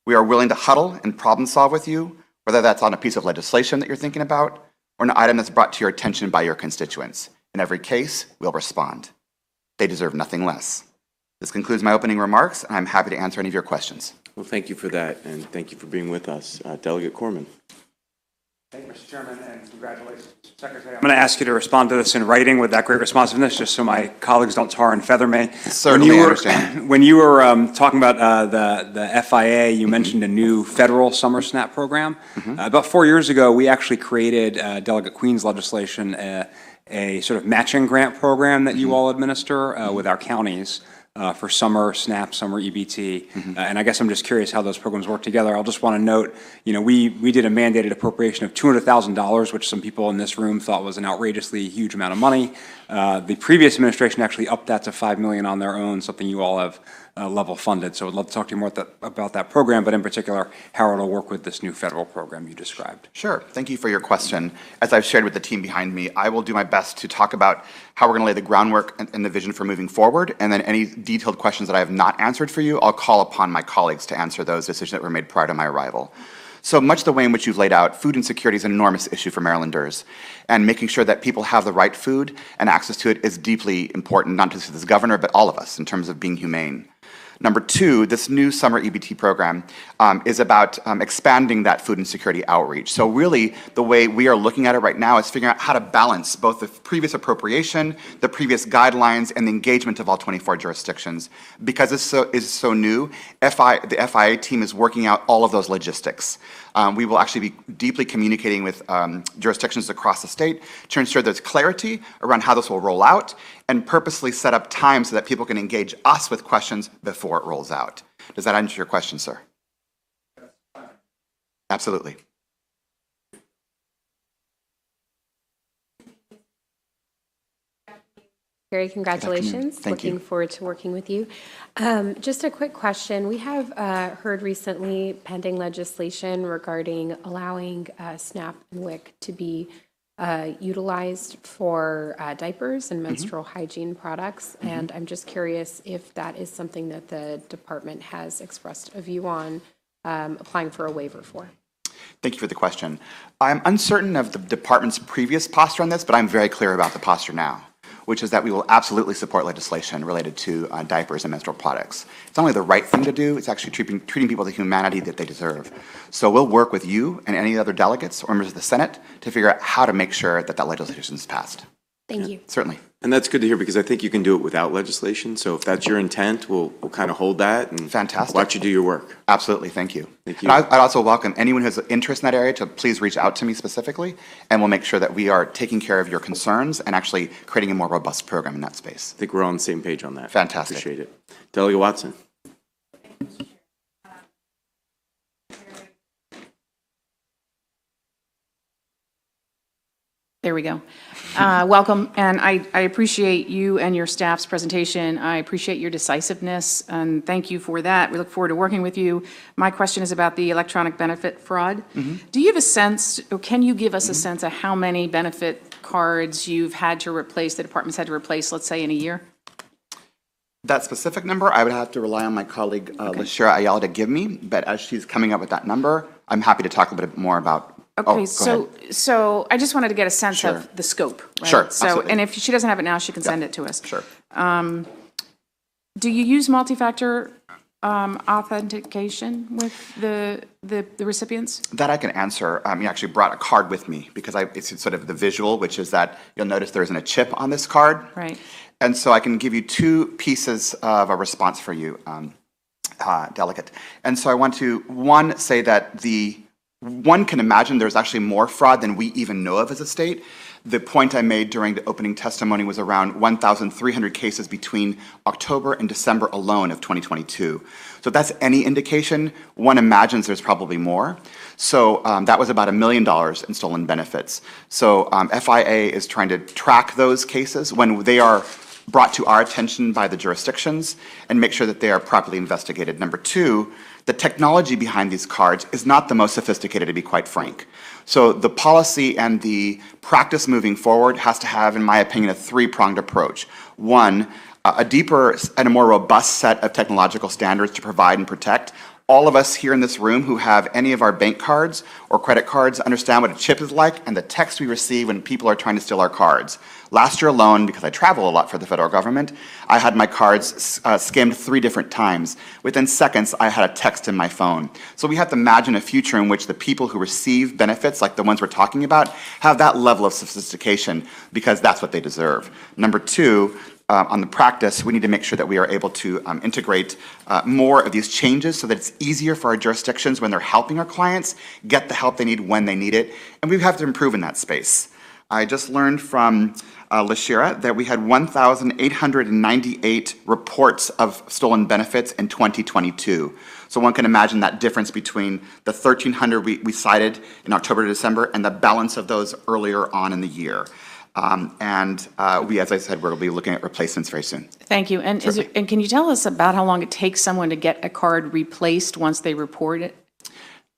We are willing to huddle and problem solve with you, whether that's on a piece of legislation that you're thinking about or an item that's brought to your attention by your constituents. In every case, we'll respond. They deserve nothing less. This concludes my opening remarks, and I'm happy to answer any of your questions. Well, thank you for that, and thank you for being with us. Delegate Corman. Thank you, Mr. Chairman, and congratulations, Secretary. I'm going to ask you to respond to this in writing with that great responsiveness, just so my colleagues don't tar and feather me. Certainly, I understand. When you were talking about the FIA, you mentioned a new federal summer SNAP program. About 4 years ago, we actually created Delegate Queen's legislation, a sort of matching grant program that you all administer with our counties. For summer SNAP, summer EBT. And I guess I'm just curious how those programs work together. I'll just want to note, we did a mandated appropriation of $200,000, which some people in this room thought was an outrageously huge amount of money. The previous administration actually upped that to $5 million on their own, something you all have level funded. So I'd love to talk to you more about that program, but in particular, how it'll work with this new federal program you described. Sure. Thank you for your question. As I've shared with the team behind me, I will do my best to talk about how we're going to lay the groundwork and the vision for moving forward, and then any detailed questions that I have not answered for you, I'll call upon my colleagues to answer those decisions that were made prior to my arrival. So much the way in which you've laid out, food insecurity is an enormous issue for Marylanders, and making sure that people have the right food and access to it is deeply important, not just to this governor, but all of us in terms of being humane. Number two, this new summer EBT program is about expanding that food insecurity outreach. So really, the way we are looking at it right now is figuring out how to balance both the previous appropriation, the previous guidelines, and the engagement of all 24 jurisdictions. Because it's so new, the FIA team is working out all of those logistics. We will actually be deeply communicating with jurisdictions across the state to ensure there's clarity around how this will roll out and purposely set up time so that people can engage us with questions before it rolls out. Does that answer your question, sir? Absolutely. Carrie, congratulations. Thank you. Looking forward to working with you. Just a quick question. We have heard recently pending legislation regarding allowing SNAP and WIC to be utilized for diapers and menstrual hygiene products. And I'm just curious if that is something that the department has expressed a view on applying for a waiver for. Thank you for the question. I'm uncertain of the department's previous posture on this, but I'm very clear about the posture now, which is that we will absolutely support legislation related to diapers and menstrual products. It's not only the right thing to do, it's actually treating people with the humanity that they deserve. So we'll work with you and any other delegates or members of the Senate to figure out how to make sure that that legislation is passed. Thank you. Certainly. And that's good to hear because I think you can do it without legislation. So if that's your intent, we'll kind of hold that and Fantastic. watch you do your work. Absolutely. Thank you. Thank you. And I'd also welcome anyone who has an interest in that area to please reach out to me specifically, and we'll make sure that we are taking care of your concerns and actually creating a more robust program in that space. I think we're all on the same page on that. Fantastic. Appreciate it. Delegate Watson. There we go. Welcome, and I appreciate you and your staff's presentation. I appreciate your decisiveness, and thank you for that. We look forward to working with you. My question is about the electronic benefit fraud. Do you have a sense, or can you give us a sense of how many benefit cards you've had to replace, the department's had to replace, let's say, in a year? That specific number, I would have to rely on my colleague, Lashira Ayala, to give me, but as she's coming up with that number, I'm happy to talk a bit more about. Okay, so I just wanted to get a sense Sure. of the scope, right? Sure, So, absolutely. and if she doesn't have it now, she can send it to us. Sure. Do you use multi-factor authentication with the recipients? That I can answer. You actually brought a card with me because it's sort of the visual, which is that you'll notice there isn't a chip on this card. Right. And so I can give you two pieces of a response for you, Delegate. And so I want to, one, say that one can imagine there's actually more fraud than we even know of as a state. The point I made during the opening testimony was around 1,300 cases between October and December alone of 2022. So if that's any indication, one imagines there's probably more. So that was about $1 million in stolen benefits. So FIA is trying to track those cases when they are brought to our attention by the jurisdictions and make sure that they are properly investigated. Number two, the technology behind these cards is not the most sophisticated, to be quite frank. So the policy and the practice moving forward has to have, in my opinion, a three-pronged approach. One, a deeper and a more robust set of technological standards to provide and protect. All of us here in this room who have any of our bank cards or credit cards understand what a chip is like and the text we receive when people are trying to steal our cards. Last year alone, because I travel a lot for the federal government, I had my cards skimmed 3 different times. Within seconds, I had a text in my phone. So we have to imagine a future in which the people who receive benefits, like the ones we're talking about, have that level of sophistication because that's what they deserve. Number 2, on the practice, we need to make sure that we are able to integrate more of these changes so that it's easier for our jurisdictions when they're helping our clients get the help they need when they need it, and we have to improve in that space. I just learned from Lashira that we had 1,898 reports of stolen benefits in 2022. So one can imagine that difference between the 1,300 we cited in October to December and the balance of those earlier on in the year. We, as I said, we'll be looking at replacements very soon. Thank you. And can you tell us about how long it takes someone to get a card replaced once they report it?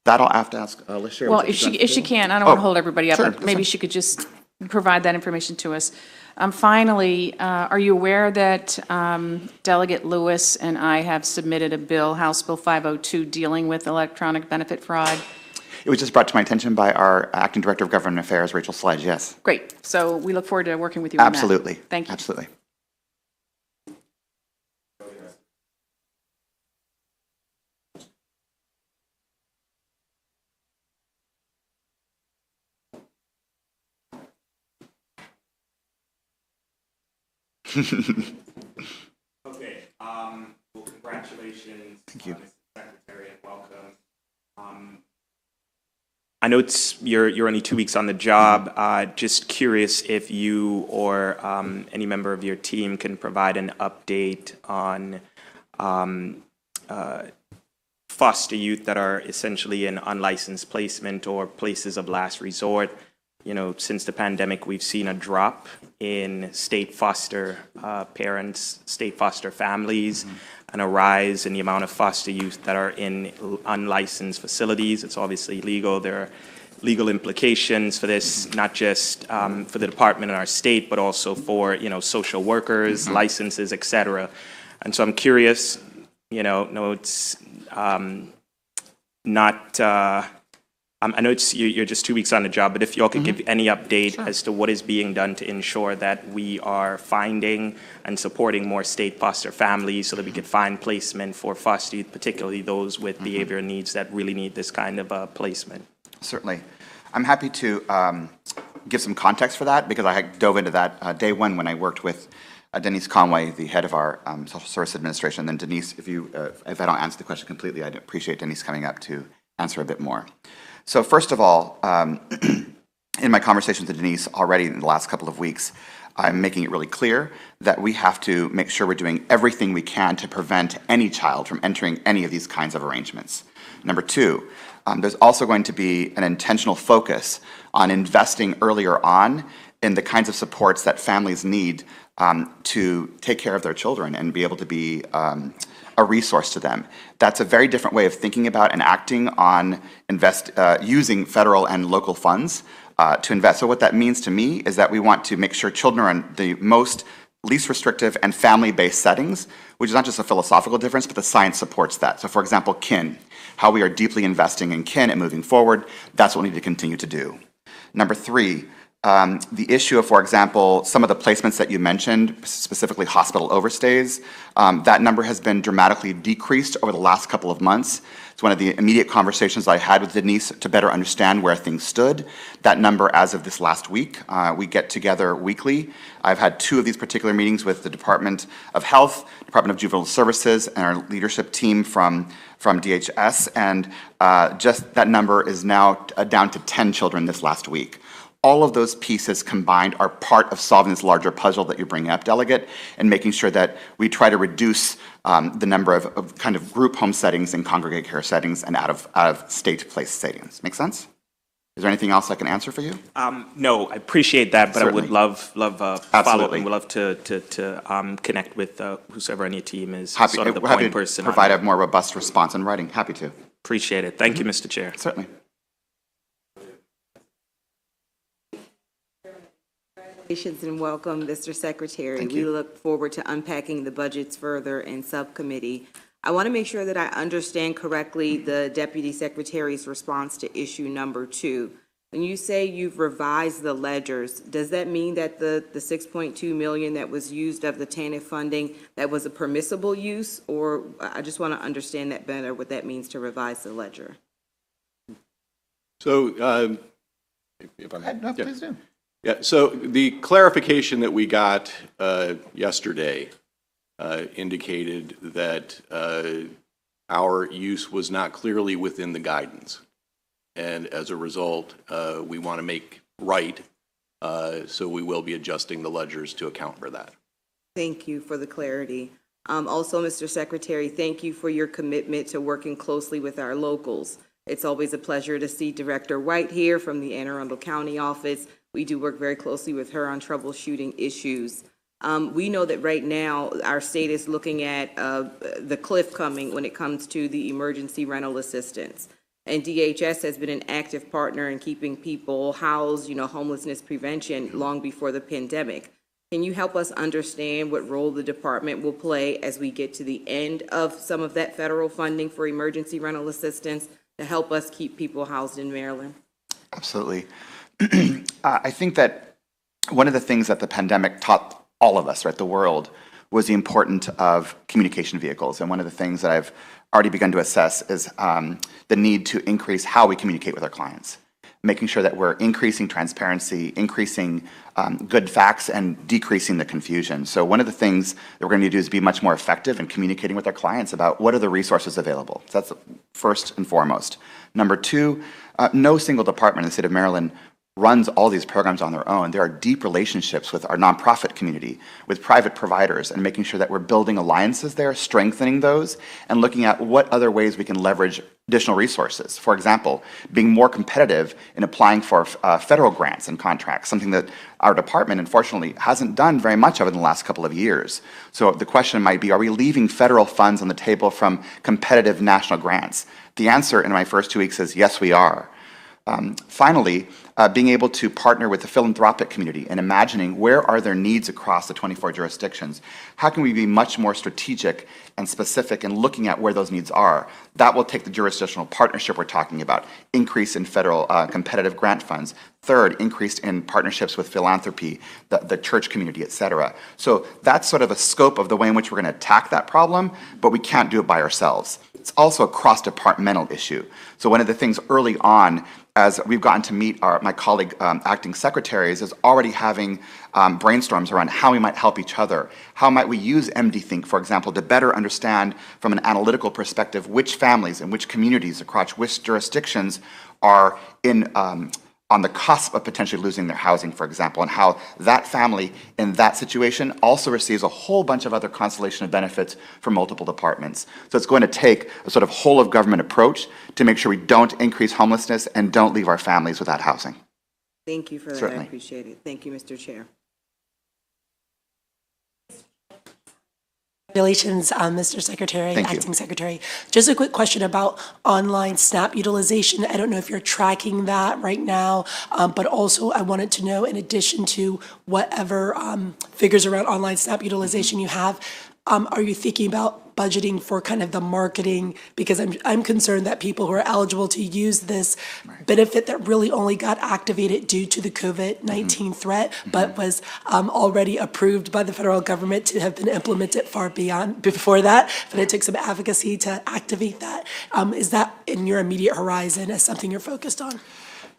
That I'll have to ask Lashira. Well, if she can, I don't want to hold everybody up, sure, but maybe she could just provide that information to us. Finally, are you aware that Delegate Lewis and I have submitted a bill, House Bill 502, dealing with electronic benefit fraud? It was just brought to my attention by our Acting Director of Government Affairs, Rachel Sledge, yes. Great. So we look forward to working with you on that. Absolutely. Thank you. Absolutely. Okay, well, congratulations. Thank you. Mr. Secretary, and welcome. I know you're only 2 weeks on the job. Just curious if you or any member of your team can provide an update on foster youth that are essentially in unlicensed placement or places of last resort. You know, since the pandemic, we've seen a drop in state foster parents, state foster families, and a rise in the amount of foster youth that are in unlicensed facilities. It's obviously illegal. There are legal implications for this, not just for the department in our state, but also for, social workers, licenses, et cetera. And so I'm curious, no, it's not, I know you're just 2 weeks on the job, but if y'all could give any update as to what is being done to ensure that we are finding and supporting more state foster families so that we could find placement for foster youth, particularly those with behavioral needs that really need this kind of placement. Certainly. I'm happy to give some context for that because I dove into that day one when I worked with Denise Conway, the head of our Social Service Administration. And then Denise, if I don't answer the question completely, I'd appreciate Denise coming up to answer a bit more. So first of all, in my conversations with Denise already in the last couple of weeks, I'm making it really clear that we have to make sure we're doing everything we can to prevent any child from entering any of these kinds of arrangements. Number 2, there's also going to be an intentional focus on investing earlier on in the kinds of supports that families need to take care of their children and be able to be a resource to them. That's a very different way of thinking about and acting on using federal and local funds to invest. So what that means to me is that we want to make sure children are in the least restrictive and family-based settings, which is not just a philosophical difference, but the science supports that. So for example, kin, how we are deeply investing in kin and moving forward, that's what we need to continue to do. Number 3, the issue of, for example, some of the placements that you mentioned, specifically hospital overstays, that number has been dramatically decreased over the last couple of months. It's one of the immediate conversations I had with Denise to better understand where things stood. That number, as of this last week, we get together weekly. I've had 2 of these particular meetings with the Department of Health, Department of Juvenile Services, and our leadership team from DHS, and just that number is now down to 10 children this last week. All of those pieces combined are part of solving this larger puzzle that you're bringing up, Delegate, and making sure that we try to reduce the number of kind of group home settings and congregate care settings and out of state-placed settings. Make sense? Is there anything else I can answer for you? No, I appreciate that, but Certainly. I would love follow-up Absolutely. and would love to connect with whoever on your team is Happy sort of the to point person. on provide that. a more robust response in writing. Happy to. Appreciate it. Thank you, Mr. Chair. Certainly. Congratulations and welcome, Mr. Secretary. Thank We you. look forward to unpacking the budgets further in subcommittee. I want to make sure that I understand correctly the Deputy Secretary's response to issue number 2. When you say you've revised the ledgers, does that mean that the 6.2 million that was used of the TANF funding, that was a permissible use? Or I just want to understand that better, what that means to revise the ledger. So, if I may. No, Yeah. please do. Yeah, so the clarification that we got yesterday indicated that our use was not clearly within the guidance. And as a result, we want to make right, so we will be adjusting the ledgers to account for that. Thank you for the clarity. Also, Mr. Secretary, thank you for your commitment to working closely with our locals. It's always a pleasure to see Director White here from the Anne Arundel County office. We do work very closely with her on troubleshooting issues. We know that right now our state is looking at the cliff coming when it comes to the emergency rental assistance. And DHS has been an active partner in keeping people housed, homelessness prevention long before the pandemic. Can you help us understand what role the department will play as we get to the end of some of that federal funding for emergency rental assistance to help us keep people housed in Maryland? Absolutely. I think that one of the things that the pandemic taught all of us, right, the world, was the importance of communication vehicles. And one of the things that I've already begun to assess is the need to increase how we communicate with our clients, making sure that we're increasing transparency, increasing good facts, and decreasing the confusion. So one of the things that we're going to do is be much more effective in communicating with our clients about what are the resources available. So that's first and foremost. Number 2, no single department in the state of Maryland runs all these programs on their own. There are deep relationships with our nonprofit community, with private providers, and making sure that we're building alliances there, strengthening those, and looking at what other ways we can leverage additional resources. For example, being more competitive in applying for federal grants and contracts, something that our department, unfortunately, hasn't done very much of in the last couple of years. So the question might be, are we leaving federal funds on the table from competitive national grants? The answer in my first 2 weeks is yes, we are. Finally, being able to partner with the philanthropic community and imagining where are their needs across the 24 jurisdictions. How can we be much more strategic and specific in looking at where those needs are? That will take the jurisdictional partnership we're talking about, increase in federal competitive grant funds. Third, increase in partnerships with philanthropy, the church community, et cetera. So that's sort of a scope of the way in which we're going to attack that problem, but we can't do it by ourselves. It's also a cross-departmental issue. So one of the things early on, as we've gotten to meet my colleague acting secretaries, is already having brainstorms around how we might help each other. How might we use MDThink, for example, to better understand from an analytical perspective which families and which communities across which jurisdictions are on the cusp of potentially losing their housing, for example, and how that family in that situation also receives a whole bunch of other constellation of benefits from multiple departments. So it's going to take a sort of whole of government approach to make sure we don't increase homelessness and don't leave our families without housing. Thank you for that. Certainly. I appreciate it. Thank you, Mr. Chair. Congratulations, Mr. Secretary, Thank you. Acting Secretary. Just a quick question about online SNAP utilization. I don't know if you're tracking that right now, but also I wanted to know, in addition to whatever figures around online SNAP utilization you have, are you thinking about budgeting for kind of the marketing? Because I'm concerned that people who are eligible to use this benefit that really only got activated due to the COVID-19 threat, but was already approved by the federal government to have been implemented far before that, but it took some advocacy to activate that. Is that in your immediate horizon as something you're focused on?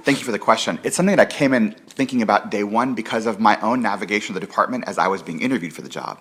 Thank you for the question. It's something that I came in thinking about day one because of my own navigation of the department as I was being interviewed for the job.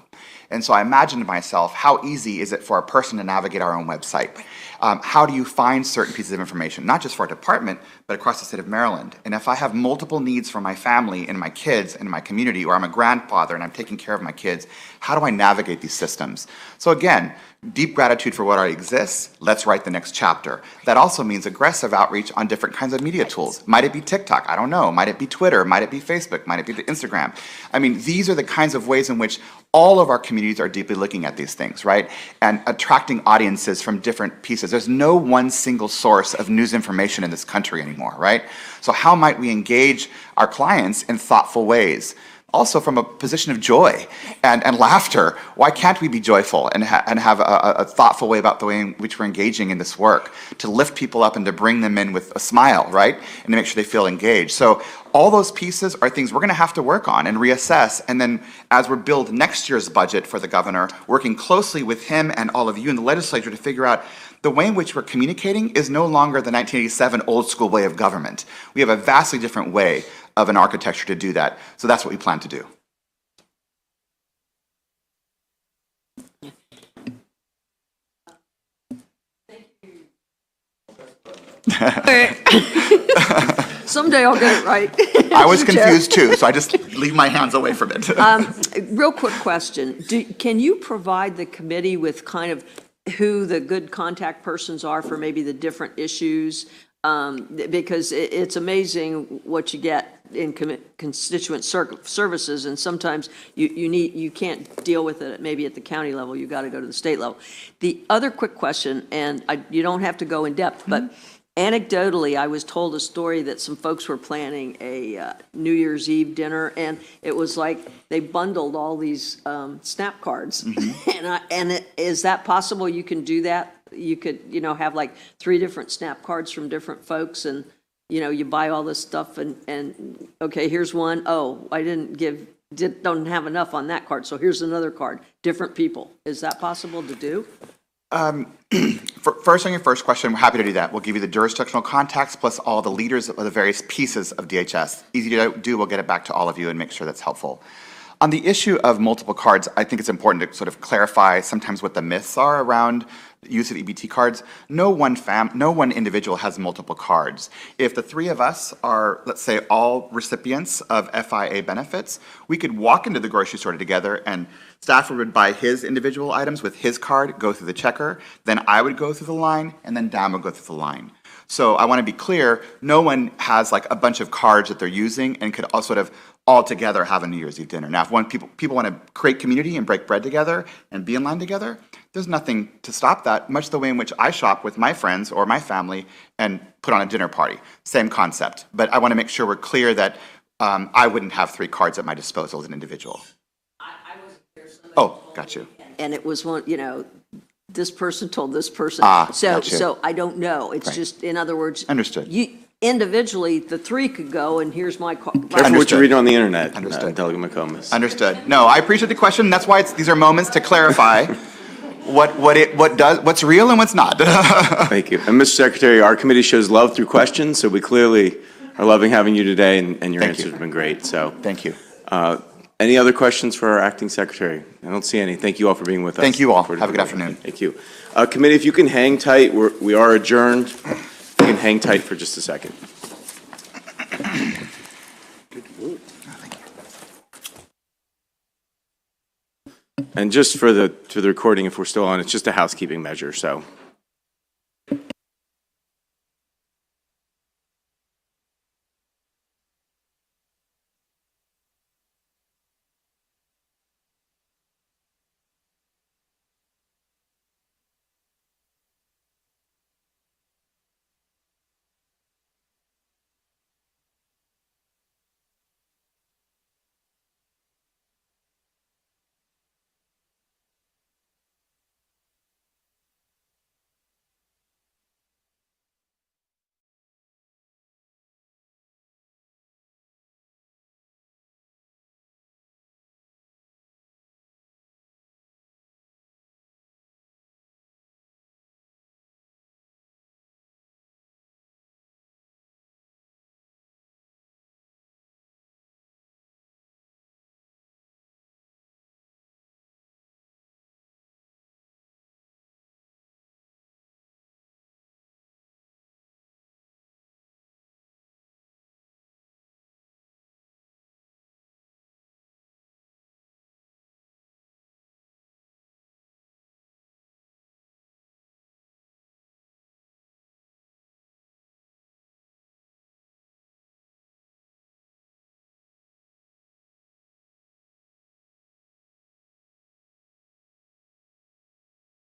And so I imagined to myself, how easy is it for a person to navigate our own website? How do you find certain pieces of information, not just for our department, but across the state of Maryland? And if I have multiple needs for my family and my kids and my community, or I'm a grandfather and I'm taking care of my kids, how do I navigate these systems? So again, deep gratitude for what already exists. Let's write the next chapter. That also means aggressive outreach on different kinds of media tools. Might it be TikTok? I don't know. Might it be Twitter? Might it be Facebook? Might it be Instagram? I mean, these are the kinds of ways in which all of our communities are deeply looking at these things, right? And attracting audiences from different pieces. There's no one single source of news information in this country anymore, right? So how might we engage our clients in thoughtful ways? also from a position of joy and laughter. Why can't we be joyful and have a thoughtful way about the way in which we're engaging in this work, to lift people up and to bring them in with a smile, right? And to make sure they feel engaged. So all those pieces are things we're going to have to work on and reassess. And then as we build next year's budget for the governor, working closely with him and all of you in the legislature to figure out the way in which we're communicating is no longer the 1987 old school way of government. We have a vastly different way of an architecture to do that. So that's what we plan to do. Someday I'll get it right. I was confused too, so I just leave my hands away from it. Real quick question. Can you provide the committee with kind of who the good contact persons are for maybe the different issues? Because it's amazing what you get in constituent services, and sometimes you can't deal with it maybe at the county level. You got to go to the state level. The other quick question, and you don't have to go in depth, but anecdotally, I was told a story that some folks were planning a New Year's Eve dinner, and it was like they bundled all these SNAP cards. Is that possible? You can do that? You could, have like 3 different SNAP cards from different folks, and, you buy all this stuff, and okay, here's one. Oh, I don't have enough on that card, so here's another card. Different people. Is that possible to do? First, on your first question, we're happy to do that. We'll give you the jurisdictional contacts plus all the leaders of the various pieces of DHS. Easy to do, we'll get it back to all of you and make sure that's helpful. On the issue of multiple cards, I think it's important to sort of clarify sometimes what the myths are around the use of EBT cards. No one individual has multiple cards. If the 3 of us are, let's say, all recipients of FIA benefits, we could walk into the grocery store together and Stafford would buy his individual items with his card, go through the checker, then I would go through the line, and then Dan would go through the line. So I want to be clear, no one has like a bunch of cards that they're using and could all sort of all together have a New Year's Eve dinner. Now, if people want to create community and break bread together and be in line together, there's nothing to stop that, much the way in which I shop with my friends or my family and put on a dinner party. Same concept. But I want to make sure we're clear that I wouldn't have 3 cards at my disposal as an individual. Oh, got you. And it was one, this person told this person. Got you. So I don't know. It's just, in other words. Understood. Individually, the 3 could go, and here's my card. Careful what you read on the internet, Understood. Delegate McComas. Understood. No, I appreciate the question. That's why these are moments to clarify what's real and what's not. Thank you. And Mr. Secretary, our committee shows love through questions, so we clearly are loving having you today, and your answers have been great. So thank you. Any other questions for our acting secretary? I don't see any. Thank you all for being with us. Thank you all. Have a good afternoon. Thank you. Committee, if you can hang tight, we are adjourned. If you can hang tight for just a second. And just for the recording, if we're still on, it's just a housekeeping measure, so